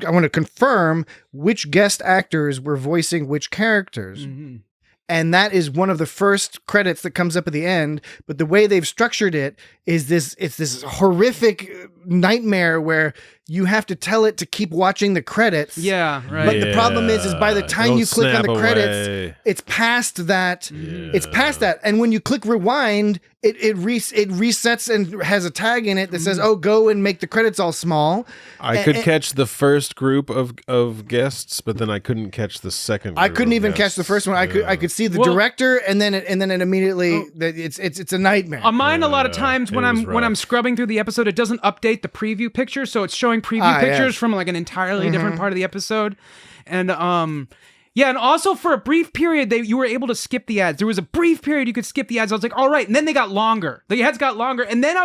I want to confirm which guest actors were voicing which characters. And that is one of the first credits that comes up at the end. But the way they've structured it is it's this horrific nightmare where you have to tell it to keep watching the credits. Yeah, right. But the problem is by the time you click on the credits, it's past that. It's past that. And when you click rewind, it resets and has a tag in it that says, "Oh, go and make the credits all small." I could catch the first group of guests, but then I couldn't catch the second group. I couldn't even catch the first one. I could see the director, and then it immediately it's a nightmare. On mine, a lot of times when I'm scrubbing through the episode, it doesn't update the preview picture, so it's showing preview pictures from like an entirely different part of the episode, and and also for a brief period you were able to skip the ads. There was a brief period you could skip the ads. I was like, all right, and then they got longer. The ads got longer, and then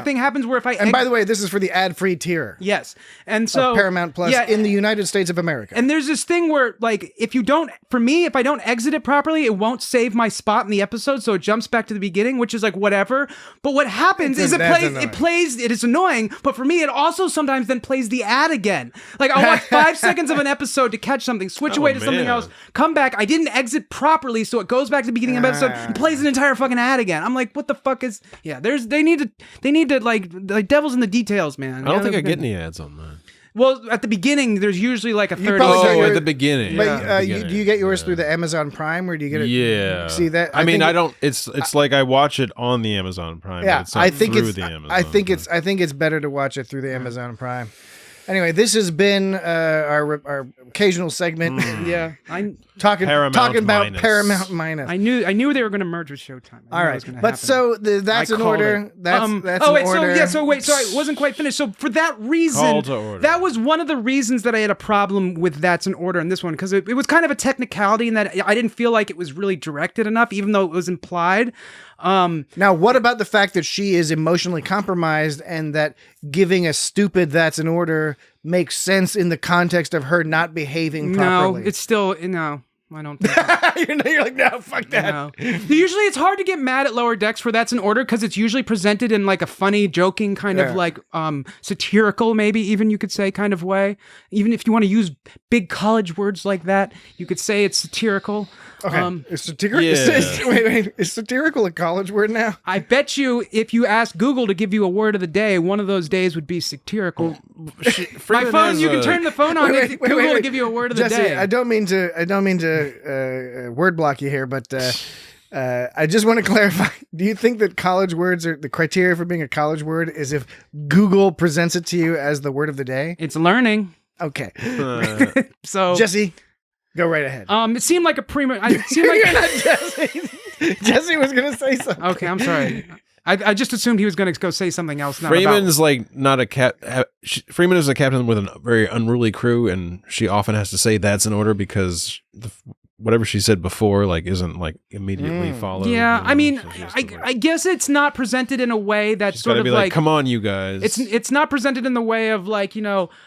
thing happens where if I by the way, this is for the ad-free tier. Yes, and so of Paramount Plus in the United States of America. And there's this thing where like if I don't exit it properly, it won't save my spot in the episode, so it jumps back to the beginning, which is like whatever. But what happens is it is annoying, but for me it also sometimes then plays the ad again. Like I'll watch 5 seconds of an episode to catch something, switch away to something else, come back, I didn't exit properly, so it goes back to the beginning of the episode and plays an entire fucking ad again. I'm like, what the fuck is they need to like devil's in the details, man. I don't think I get any ads on that. Well, at the beginning, there's usually like a 30 probably got second. your- at the beginning. But Yeah, the beginning. do you get yours through the Amazon Prime, or do you get it? Yeah. See that? I mean, think I don't. It's like I watch it on the Amazon Prime. Yeah, but it's not I think through it's. the Amazon. I think it's better to watch it through the Amazon Prime. Anyway, this has been our occasional segment. Yeah, talking about Minus. Paramount Minus. I knew they were going to merge with Showtime. All right, but so that's an order. That's oh wait, an order. so I wasn't quite finished. So for that reason, Call to order. that was one of the reasons that I had a problem with that's an order in this one, because it was kind of a technicality in that I didn't feel like it was really directed enough, even though it was implied. Now, what about the fact that she is emotionally compromised and that giving a stupid "that's an order" makes sense in the context of her not behaving properly? No, it's still no. I don't think You're like, no, fuck that. No. Usually it's hard to get mad at Lower Decks for that's an order, because it's usually presented in like a funny, joking kind of like satirical, maybe even you could say kind of way. Even if you want to use big college words like that, you could say it's satirical. Okay. Is satirical? Yeah. Wait. Is satirical a college word now? I bet you if you ask Google to give you a word of the day, one of those days would be satirical. My phone, you can turn the phone on if Google to give you a word of the Jesse, day. I don't mean to word block you here, but I just want to clarify. Do you think that college words are the criteria for being a college word is if Google presents it to you as the word of the day? It's learning. Okay. So Jesse, go right ahead. it seemed like a prima. It seemed like You're not Jesse. Jesse was going to say something. Okay, I'm sorry. I just assumed he was going to go say something else. Freeman's like not a Freeman is a captain with a very unruly crew, and she often has to say that's in order because whatever she said before like isn't like immediately followed. Yeah, you know? I mean, So I guess it's not presented in a way that's sort of be like, come on, you guys. It's not presented in the way of like,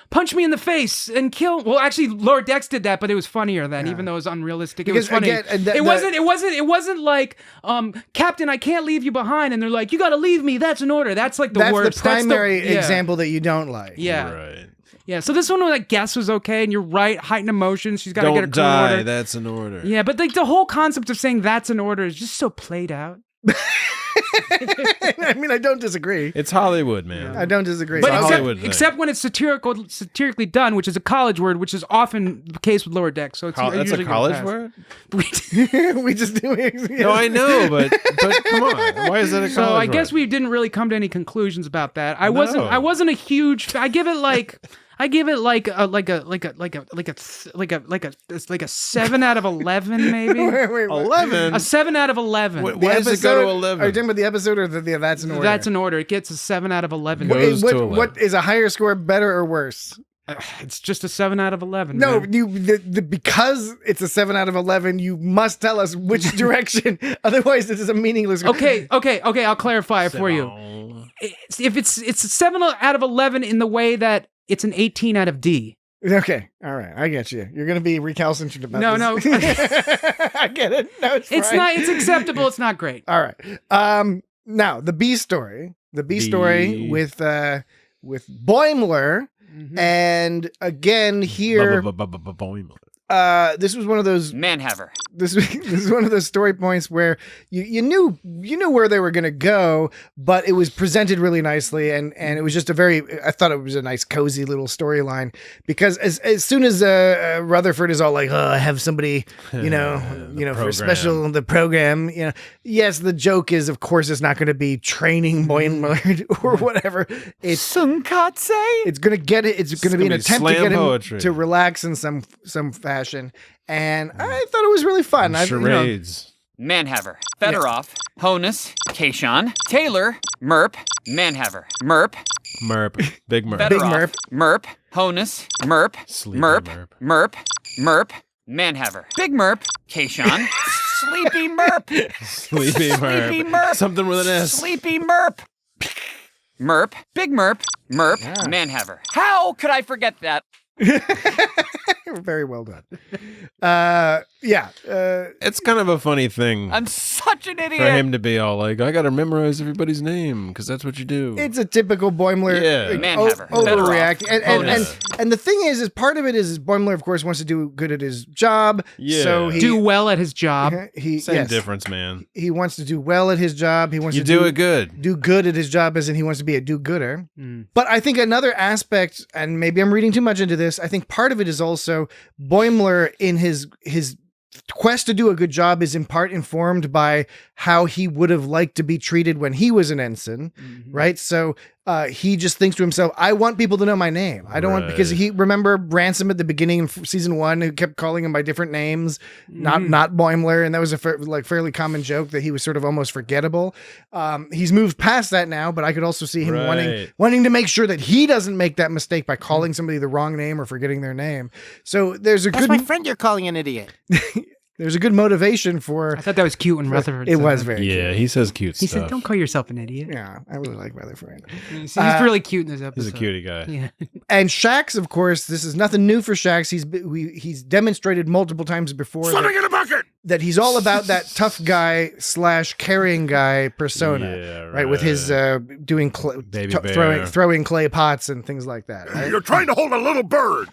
punch me in the face and kill. Well, actually, Lower Decks did that, but it was funnier then, even though it was unrealistic. Because it was funny. again, it wasn't like, Captain, I can't leave you behind, and they're like, you got to leave me. That's an order. That's like the worst. That's the primary example that you don't like. Yeah. Right. Yeah, so this one, I guess, was okay, and you're right, heightened emotions. She's got to get a Don't crew die. order. That's an order. Yeah, but like the whole concept of saying that's an order is just so played out. I mean, I don't disagree. It's Hollywood, man. I don't disagree. But Hollywood except when it's satirically done, which is a college word, which is often the case with Lower Decks. So it's That's a college word? we just do it. No, I know, but come on. Why is that a college So I word? guess we didn't really come to any conclusions about that. I wasn't a huge. I give it like a 7 out of 11, maybe. Wait. 11? A 7 out of 11. Why does it go to 11? Are you talking about the episode or the that's an order? That's an order. It gets a 7 out of 11. What is a higher score, better or worse? It's just a 7 out of 11. No, man. because it's a 7 out of 11, you must tell us which direction. Otherwise, this is a meaningless. Okay. I'll clarify it for you. If it's a 7 out of 11 in the way that it's an 18 out of D. Okay, all right, I get you. You're going to be recalcitrant about No. this. I get it. No, it's fine. Not. It's acceptable. It's not great. All right. Now the B story. The B story with Boimler, and again here. Boimler. This was one of those Manhaver. This is one of those story points where you knew where they were going to go, but it was presented really nicely, and it was just I thought it was a nice cozy little storyline, because as soon as Rutherford is all like, oh, I have somebody for the program, yes, the joke is, of course, it's not going to be training Boimler or whatever. It's Sunkatse. It's going to get it. It's going to be an attempt to get him to relax in some fashion. And I thought it was really fun. Charades. Manhaver. Fedorov. Honus. Kaishon. Taylor. Merp. Manhaver. Merp. Merp. Big Merp. Fedorov. Big Merp. Merp. Honus. Merp. Sleepy Merp. Merp. Manhaver. Big Merp. Kaishon. Sleepy Merp. Sleepy Merp. Sleepy Merp. Something with an S. Sleepy Merp. Merp. Big Merp. Merp. Manhaver. How could I forget that? Very well done. Yeah. It's kind of a funny thing I'm such an idiot. for him to be all like, I got to memorize everybody's name because that's what you do. It's a typical Boimler Yeah. Man-haver. overreacting. Bonus. And the thing is part of it is Boimler, of course, wants to do good at his job. Yeah. So he, Do well at his job. Same difference, man. He wants to do well at his job. He wants You to do it good. do good at his job, as in he wants to be a do-gooder. But I think another aspect, and maybe I'm reading too much into this, I think part of it is also Boimler in his quest to do a good job is in part informed by how he would have liked to be treated when he was an ensign, right? So he just thinks to himself, I want people to know my name. I don't want, because he, remember Ransom at the beginning of season 1 who kept calling him by different names, not Boimler, and that was a fairly common joke that he was sort of almost forgettable. He's moved past that now, but I could also see him wanting to make sure that he doesn't make that mistake by calling somebody the wrong name or forgetting their name. So there's a That's good my friend you're calling an idiot. there's a good motivation for I thought that was cute when Rutherford it said was that. very Yeah, cute. he says cute He stuff. said, don't call yourself an idiot. Yeah, I really like Rutherford. He's really cute in this episode. He's a cutie guy. Yeah. And Shax, of course, this is nothing new for Shax. He's demonstrated multiple times before Something in a bucket. that he's all about that tough guy / caring guy persona, Yeah, right? With his doing Baby bear. throwing clay pots and things like that. Right? You're trying to hold a little bird.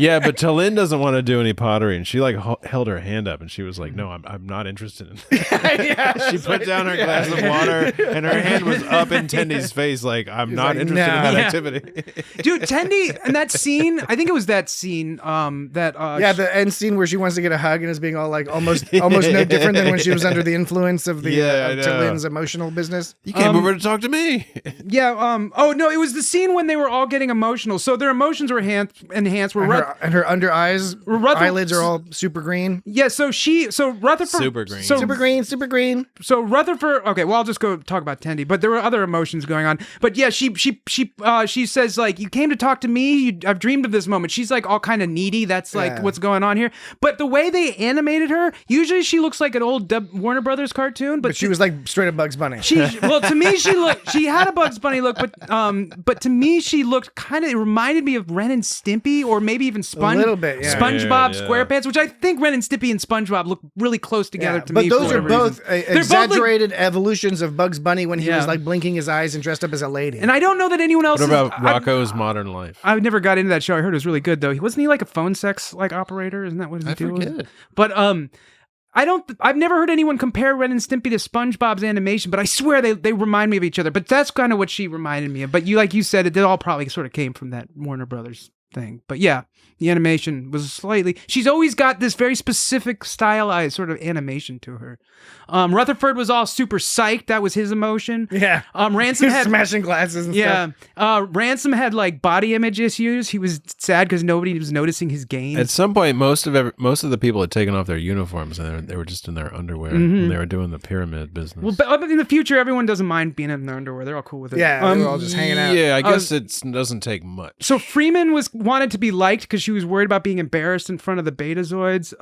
Yeah, but Talin doesn't want to do any pottery, and she like held her hand up, and she was like, "No, I'm not interested in that." She put down her glass of water, and her hand was up in Tendy's face, like, "I'm not like, interested in "No." that Yeah. activity." Dude, Tendy, and that scene, I think it was that scene, The end scene where she wants to get a hug and is being all like almost no different than when she was under the influence of the Yeah, I of know. Talin's emotional business. You came over to talk to me. Yeah. Oh no, it was the scene when they were all getting emotional. So their emotions were enhanced. And her under eyes eyelids are all super green. Yeah. So Rutherford. Super green. Super green. So Rutherford. Okay. Well, I'll just go talk about Tendy. But there were other emotions going on. But yeah, she says like, you came to talk to me. I've dreamed of this moment. She's like all kind of needy. That's like what's going on here. But the way they animated her, usually she looks like an old Warner Brothers cartoon. But She was like straight up Bugs Bunny. To me, she had a Bugs Bunny look, but to me, she looked kind of, it reminded me of Ren and Stimpy, or maybe even little bit, yeah. SpongeBob Yeah. SquarePants, which I think Ren and Stimpy and SpongeBob look really close together to me. But those for are whatever both reason. They're both, like- exaggerated evolutions of Bugs Bunny when he Yeah. was like blinking his eyes and dressed up as a lady. and I don't know that anyone else. What about Rocco's Modern Life? I never got into that show. I heard it was really good though. Wasn't he like a phone sex like operator? Isn't that what his I deal was? forget. But I've never heard anyone compare Ren and Stimpy to SpongeBob's animation, but I swear they remind me of each other. But that's kind of what she reminded me of. But like you said, it all probably sort of came from that Warner Brothers thing. But yeah, the animation was slightly. She's always got this very specific stylized sort of animation to her. Rutherford was all super psyched. That was his emotion. yeah. Ransom had smashing glasses and yeah. stuff. Ransom had like body image issues. He was sad because nobody was noticing his gains. At some point, most of the people had taken off their uniforms, and they were just in their underwear, and they were doing the pyramid business. Well, but in the future, everyone doesn't mind being in their underwear. They're all cool with it. Yeah, they were all just hanging out. Yeah, I guess it doesn't take much. So Freeman wanted to be liked because she was worried about being embarrassed in front of the Betazoids.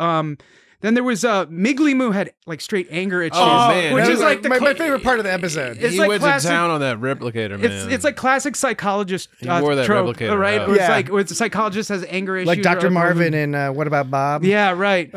Then there was Miggly Moo had like straight anger issues. Oh, man. which That is was like the my favorite part of the episode. It's He like went classic- to town on that replicator, man. It's like classic psychologist He wore that trope, replicator right? out. Where Yeah. it's like where the psychologist has anger issues, Like Dr. or- Marvin in What About Bob? Yeah, right.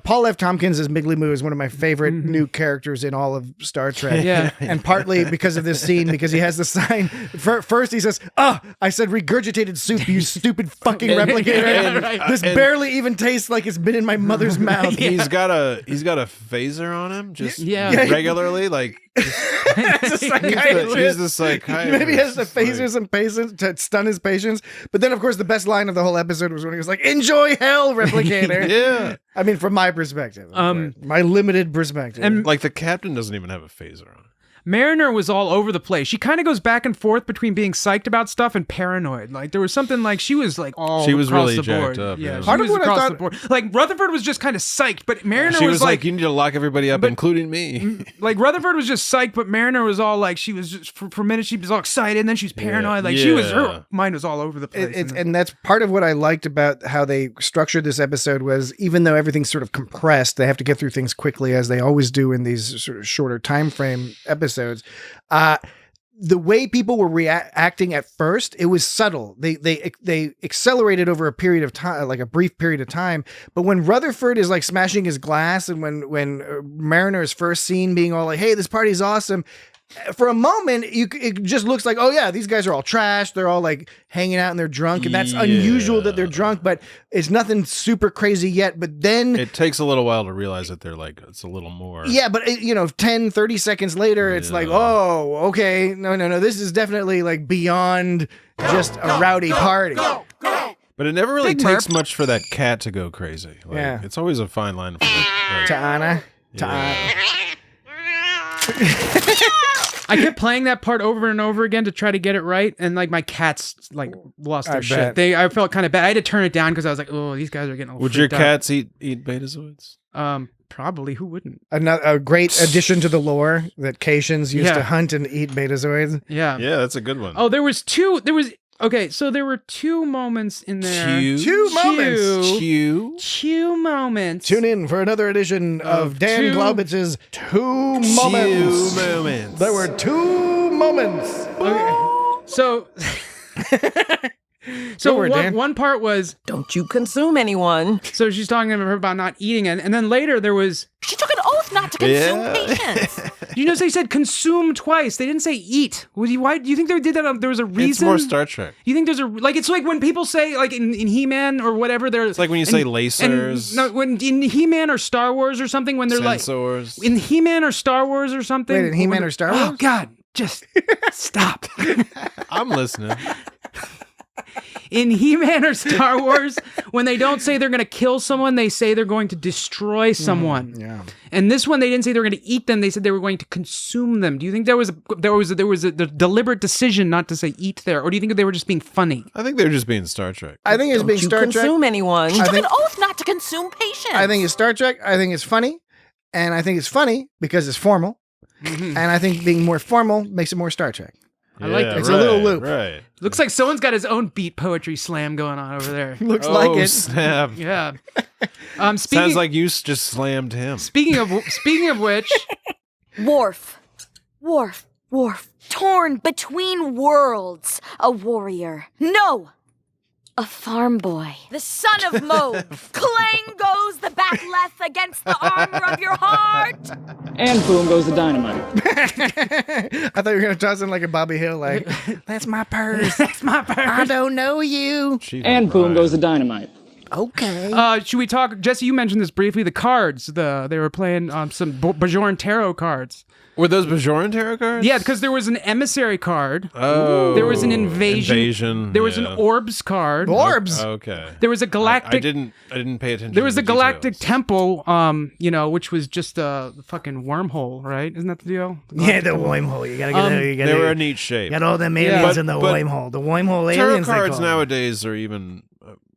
Paul F. Tompkins as Miggly Moo is one of my favorite new characters in all of Star Trek. Yeah. And partly because of this scene, because he has the sign. First he says, I said regurgitated soup, you stupid fucking replicator. This barely even tastes like it's been in my mother's mouth. He's got a phaser on him, just Yeah. regularly, like As a psychiatrist. he's the psychiatrist. Maybe he has to phaser Like, some patients to stun his patients. But then, of course, the best line of the whole episode was when he was like, enjoy hell, replicator. Yeah. I mean, from my perspective. My limited perspective. and- Like the captain doesn't even have a phaser on. Mariner was all over the place. She kind of goes back and forth between being psyched about stuff and paranoid. Like there was something like she was like all She was across really the board. jacked up, yeah. She Part of was what I across thought- the board. Like Rutherford was just kind of psyched, but Mariner She was was like, you need to lock everybody up, including me. like Rutherford was just psyched, but Mariner was all like she was just for a minute she was all excited, and then she was paranoid. Like she was her mind was all over the place. And that's part of what I liked about how they structured this episode was even though everything's sort of compressed, they have to get through things quickly as they always do in these sort of shorter time frame episodes. the way people were reacting at first, it was subtle. They accelerated over a period of time, like a brief period of time. But when Rutherford is like smashing his glass, and when Mariner is first seen being all like, "Hey, this party's awesome," for a moment, it just looks like, oh yeah, these guys are all trash. They're all like hanging out and they're drunk, and that's unusual that they're drunk, but it's nothing super crazy yet. But then it takes a little while to realize that they're like, it's a little more. Yeah, but 10, 30 seconds later, it's like, oh, okay, no, this is definitely like beyond just a rowdy party. But it never really takes much for that cat to go crazy. Like, it's always a fine line for it. Like, I kept playing that part over and over again to try to get it right, and like my cats like lost their shit. I felt kind of bad. I had to turn it down because I was like, oh, these guys are getting a little. Would your cats eat Betazoids? Probably. Who wouldn't? A great addition to the lore that Caitians used to hunt and eat Betazoids. Yeah, that's a good one. Oh, there were two moments in there. Two moments. Tune in for another edition of Dan Glaubitz's Two Moments. There were 2 moments. Okay. So one part was, don't you consume anyone. So she's talking to her about not eating it, and then later there was, she took an oath not to consume patients. You notice they said consume twice. They didn't say eat. Why do you think they did that? There was a reason. It's more Star Trek. You think there's it's like when people say like in He-Man or whatever. It's like when you say lasers. When in He-Man or Star Wars or something, when they're sensors. Like in He-Man or Star Wars or something. Wait, in He-Man or Star Wars? Oh God, just stop. I'm listening. In He-Man or Star Wars, when they don't say they're going to kill someone, they say they're going to destroy someone. Yeah. And this one, they didn't say they were going to eat them. They said they were going to consume them. Do you think there was a deliberate decision not to say eat there, or do you think that they were just being funny? I think they were just being Star Trek. I think it's being Star Trek. Consume anyone. She took an oath not to consume patients. I think it's Star Trek. I think it's funny, and I think it's funny because it's formal, and I think being more formal makes it more Star Trek. I like that. It's a little loop. Right. Looks like someone's got his own beat poetry slam going on over there. Looks like it. Snap. Yeah. Sounds like you just slammed him. Speaking of which, Worf. Torn between worlds. A warrior. No! A farm boy. The son of Mauve. Clang goes the backleth against the armor of your heart. And boom goes the dynamite. I thought you were going to toss in like a Bobby Hill, like, that's my purse. That's my purse. I don't know you. And boom goes the dynamite. Okay. Should we talk? Jesse, you mentioned this briefly. The cards. They were playing some Bajoran tarot cards. Were those Bajoran tarot cards? Yeah, because there was an emissary card. Oh. There was an invasion. There was an orbs card. Orbs. Okay. There was a galactic. I didn't pay attention. There was to a the galactic details. temple. Which was just a fucking wormhole, right? Isn't that the deal? Yeah, the wormhole. You gotta get They were a neat shape. Got all them aliens in the wormhole. The wormhole aliens. Tarot cards nowadays are even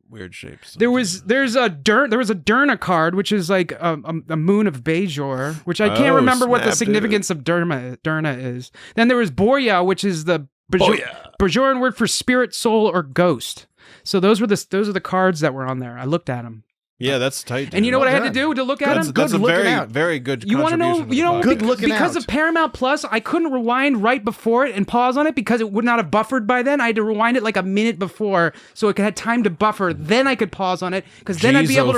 weird shapes. There's a Derna card, which is like a moon of Bajor, which I can't remember what the significance of Derna is. Then there was Boya, which is the Bajoran word for spirit, soul, or ghost. So those are the cards that were on there. I looked at them. Yeah, that's tight. Dude. And you know what I had to do to look at them? That's a very good. You want to know? good looking because of Paramount Plus, I couldn't rewind right before it and pause on it because it would not have buffered by then. I had to rewind it like a minute before so it had time to buffer. Then I could pause on it because then I'd be able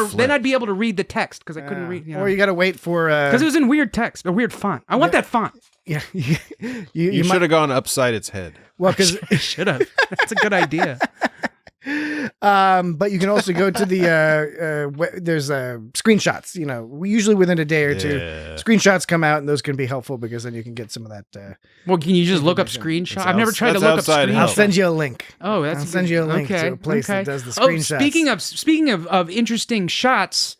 to read the text because I couldn't read. Or you got to wait for because it was in weird text, a weird font. I want that font. Yeah, you should have gone upside its head. Well, because should have. That's a good idea. But you can also go to the there's screenshots. Usually within a day or two, screenshots come out, and those can be helpful because then you can get some of that. Well, can you just look up screenshots? I've never tried to look up screenshots. I'll send you a link. Oh, I'll send you a link to a place that does the screenshots. Speaking of interesting shots.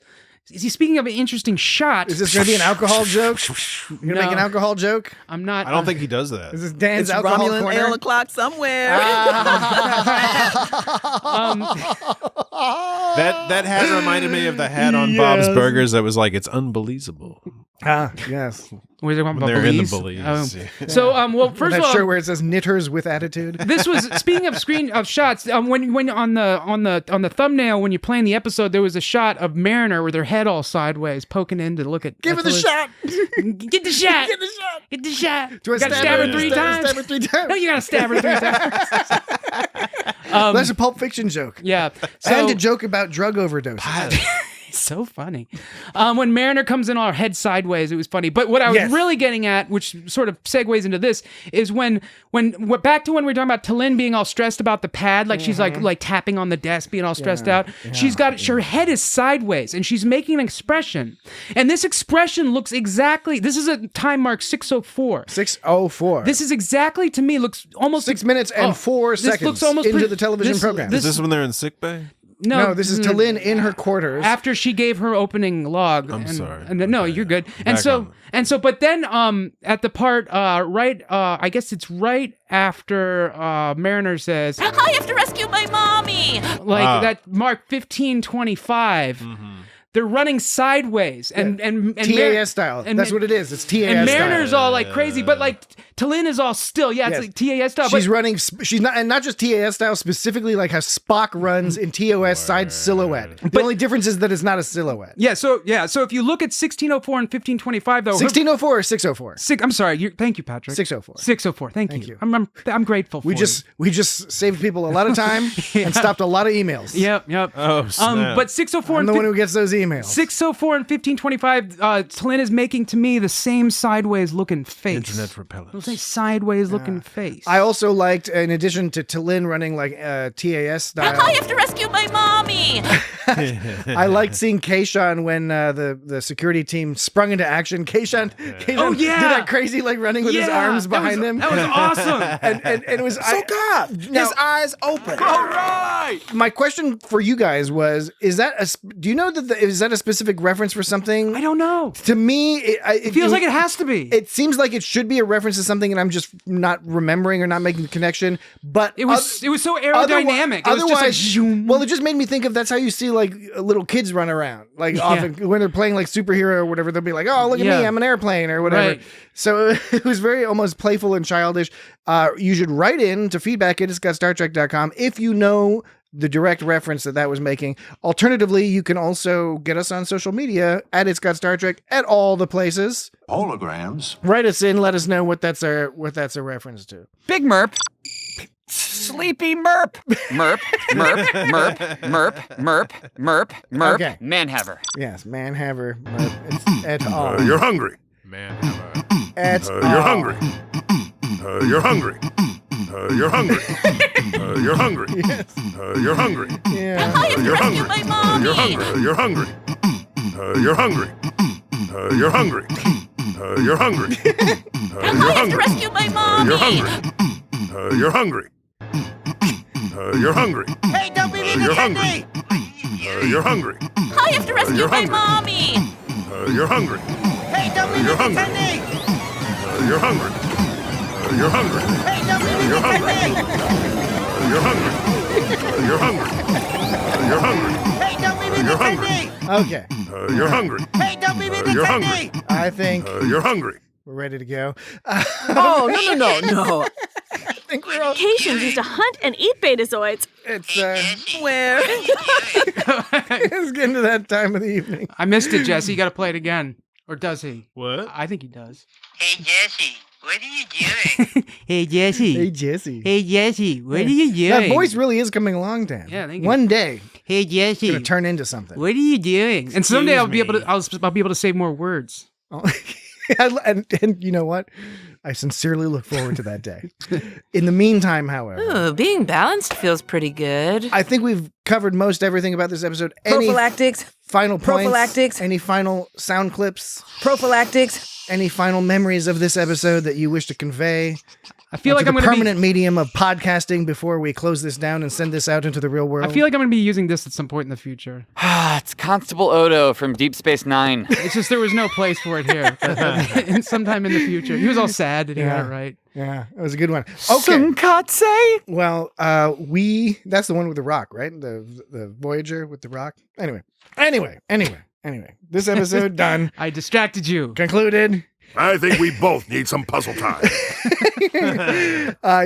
Speaking of an interesting shot. Is this going to be an alcohol joke? You're going to make an alcohol joke? I'm not. I don't think he does that. Is this Dan's it's alcohol Romulan corner? ale o'clock somewhere. That hat reminded me of the hat on Bob's Burgers that was like, it's unbelievable. Yes. Where they're, When they're in the Belize. So, well, first that of all, shirt where it says "Knitters with Attitude." this was speaking of shots. When on the thumbnail when you're playing the episode, there was a shot of Mariner with her head all sideways, poking in to look at. Give her the shot. Get the shot. Get the shot. Get the shot. Do I gotta stab her 3 times? Stab her 3 times. No, you gotta stab her 3 times. That's a Pulp Fiction joke. Yeah. And a joke about drug overdoses. So funny. When Mariner comes in all head sideways, it was funny. But what I was really getting at, which sort of segues into this, is when back to when we were talking about Talin being all stressed about the pad, like she's like tapping on the desk, being all stressed out. She's got her head is sideways, and she's making an expression, and this expression looks exactly. This is a time mark 6:04. 6:04. This is exactly to me looks almost 6 minutes and 4 seconds looks almost into the television program. Is this when they're in sick bay? No, this is Talin in her quarters after she gave her opening log. I'm sorry. No, you're good. But then at the part I guess it's right after Mariner says, I have to rescue my mommy. Like that mark 1525. They're running sideways and TAS style. That's what it is. It's TAS style. And Mariner's all like crazy, but like Talin is all still. Yeah, it's like TAS style. She's running. She's not just TAS style. Specifically, like how Spock runs in TOS side silhouette. The only difference is that it's not a silhouette. Yeah. So if you look at 1604 and 1525, though. 1604 or 604. I'm sorry. Thank you, Patrick. 604. 604. Thank you. I'm grateful. We just saved people a lot of time and stopped a lot of emails. Yep. Oh, snap. But 604 I'm the one who gets those emails. 604 and 1525, Talin is making to me the same sideways looking face. Internet repellent. It'll say sideways looking face. I also liked, in addition to Talin running like TAS style. I have to rescue my mommy. I liked seeing Kayshawn when the security team sprung into action. Kayshawn did that crazy like running with his arms behind him. That was awesome. and it was God. His eyes open. All right. My question for you guys was: is that do you know that is that a specific reference for something? I don't know. To me, it feels like it has to be. It seems like it should be a reference to something, and I'm just not remembering or not making the connection. But it was so aerodynamic. Otherwise, well, it just made me think of that's how you see like little kids run around. Like often when they're playing like superhero or whatever, they'll be like, "Oh, look at me, I'm an airplane" or whatever. Right. So it was very almost playful and childish. You should write in to feedback@itsgotstartrek.com if you know the direct reference that was making. Alternatively, you can also get us on social media @itsgotstartrek at all the places. Holograms. Write us in, let us know what that's a reference to. Big Merp. Sleepy Merp. Merp. Merp. Merp. Merp. Merp. Merp. Merp. Okay. Manhaver. Yes, Manhaver. Merp. It's at all. You're hungry. Manhaver. You're hungry. You're hungry. You're hungry. You're hungry. Yes. You're hungry. Yeah. I have to You're rescue hungry. my mommy. You're hungry. You're hungry. You're hungry. You're hungry. You're hungry. I have to rescue my mommy. You're hungry. You're hungry. You're hungry. Hey, don't be mean You're to hungry. You're hungry. I have to rescue You're my hungry. mommy. You're hungry. Hey, don't be You're mean to hungry. me. You're hungry. You're hungry. Hey, don't be mean You're to hungry. me. You're hungry. You're hungry. You're hungry. Hey, don't be mean You're to hungry. me. Okay. You're hungry. Hey, don't be mean to You're me. hungry. I think You're hungry. we're ready to go. Oh, no. I think we're all... Haitians used to hunt and eat betazoids. It's Where? it's getting to that time of the evening. I missed it, Jesse. You got to play it again. Or does he? What? I think he does. Hey, Jesse, what are you doing? Hey, Jesse. Hey, Jesse. Hey, Jesse. What are you doing? That voice really is coming along, Dan. Yeah, thank you. One day, Hey, it's Jesse. gonna turn into something. What are you doing? And someday I'll be Excuse able to. I'll be able to say more words. Oh. and you know what? I sincerely look forward to that day. In the meantime, however, Ooh, being balanced feels pretty good. I think we've covered most everything about this episode. Any Prophylactics. final points? Prophylactics. Any final sound clips? Prophylactics. Any final memories of this episode that you wish to convey? I feel like to I'm the going to be. permanent medium of podcasting before we close this down and send this out into the real world. I feel like I'm going to be using this at some point in the future. It's Constable Odo from Deep Space Nine. It's just there was no place for it here. But sometime in the future. He was all sad that he got it right. Yeah, it was a good one. Okay. Sunkatse? Well, that's the one with the rock, right? The Voyager with the rock. Anyway. Anyway, this episode done. I distracted you. Concluded. I think we both need some puzzle time.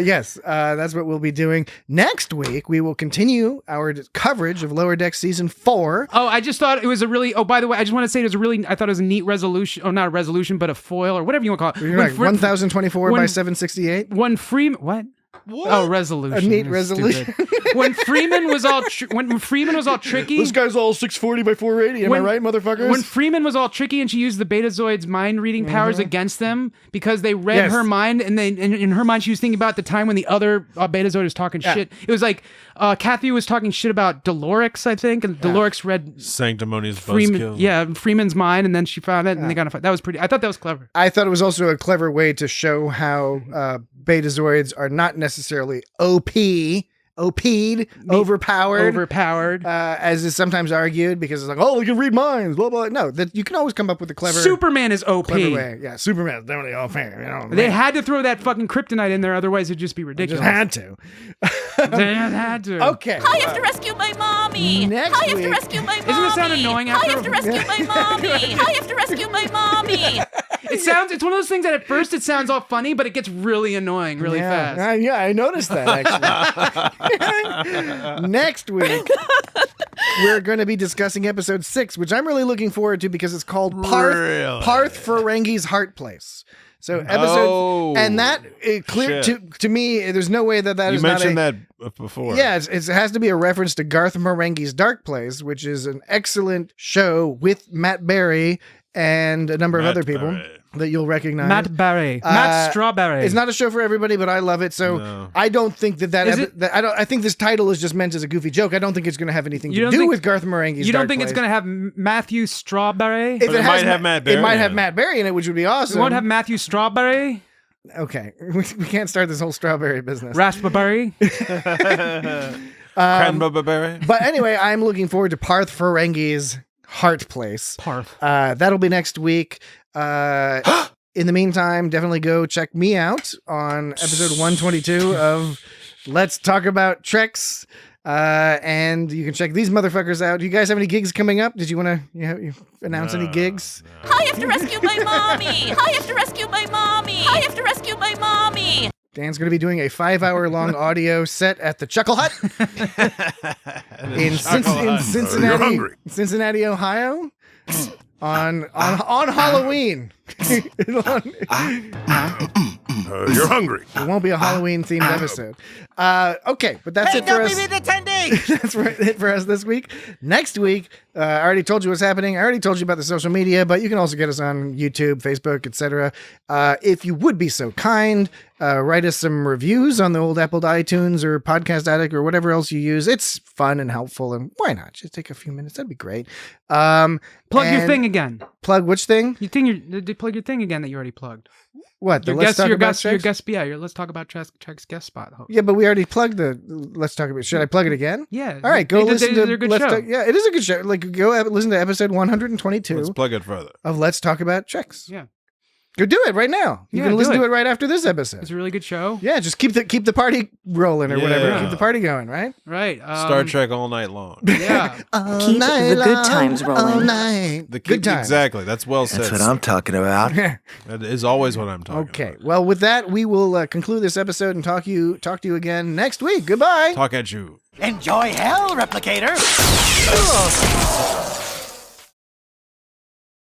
Yes, that's what we'll be doing. Next week, we will continue our coverage of Lower Decks Season 4. Oh, I just thought it was a really... Oh, by the way, I just want to say it was a really... I thought it was a neat resolution. Oh, not a resolution, but a foil or whatever you want to call it. You're like 1024 by 768? When Freeman... What? Oh, resolution. A neat That's resolution. When Freeman was all tricky. This guy's all 640 by 480. Am I right, motherfuckers? When Freeman was all tricky and she used the Betazoids' mind reading powers against them because they read her mind, and in her mind she was thinking about the time when the other Betazoid was talking shit. It was like Kathy was talking shit about Dolorix, I think, and Dolorix read Sanctimonious Freeman. Buzzkill. Yeah, Freeman's mind, and then she found it, and they got in a fight. That was pretty. I thought that was clever. I thought it was also a clever way to show how Betazoids are not necessarily OP'd, overpowered, as is sometimes argued, because it's like, oh, they can read minds, blah, blah. No, that you can always come up with a clever... Superman is OP. Clever way. Yeah, Superman is definitely OP. You know, they had to throw that fucking kryptonite in there, otherwise it'd just be ridiculous. Just had to. They had to. Okay. I have to rescue my mommy. Next I have week- to rescue my mommy. Isn't it sound annoying after... I have to rescue my mommy. I have to rescue my mommy. It's one of those things that at first it sounds all funny, but it gets really annoying really fast. I noticed that, actually. Next week, we're going to be discussing episode 6, which I'm really looking forward to because it's called Parth Ferengi's Heart Place. So episode, and that clear to me. There's no way that you is mentioned not that before. Yeah, it has to be a reference to Garth Marenghi's Dark Place, which is an excellent show with Matt Berry and a number of other people that you'll recognize. Matt Berry, Matt Strawberry. It's not a show for everybody, but I love it. So I don't think I think this title is just meant as a goofy joke. I don't think it's going to have anything to do with Garth Marenghi's. You don't Dark think Place. it's going to have Matthew Strawberry? If it might have Matt Berry. It might have Matt Berry in it, which would be awesome. It won't have Matthew Strawberry. Okay, we can't start this whole strawberry business. Raspberry. Cranberry. But anyway, I'm looking forward to Parth Ferengi's Heart Place. Parth. That'll be next week. In the meantime, definitely go check me out on episode 122 of Let's Talk About Treks. And you can check these motherfuckers out. Do you guys have any gigs coming up? Did you want to you announce any gigs? I have to rescue my mommy. I have to rescue my mommy. I have to rescue my mommy. Dan's going to be doing a 5-hour-long audio set at the Chuckle Hut in Cincinnati, Ohio, on Halloween. You're hungry. It won't be a Halloween-themed episode. Okay, but that's it for us. That's it for us this week. Next week, I already told you what's happening. I already told you about the social media, but you can also get us on YouTube, Facebook, etc. If you would be so kind, write us some reviews on the old Apple iTunes or Podcast Addict or whatever else you use. It's fun and helpful, and why not? Just take a few minutes. That'd be great. Plug your thing again. Plug which thing? Plug your thing again that you already plugged. What? Your Let's Talk About Treks guest spot host. Yeah, but we already plugged the Let's Talk About. Should I plug it again? Yeah. All right, go listen to Let's Talk. Yeah, it is a good show. Like, go listen to episode 122. Let's plug it further. Of Let's Talk About Treks. Yeah. Go do it right now. You can listen to it right after this episode. It's a really good show. Yeah, just keep the party rolling or whatever. Yeah. Keep the party going, right? Right. Star Trek all night long. Yeah. Keep the good times rolling. All night. Good times. Exactly. That's well said. That's what I'm talking about. That is always what I'm talking about. Okay. Well, with that, we will conclude this episode and talk to you again next week. Goodbye. Talk at you. Enjoy hell, Replicator.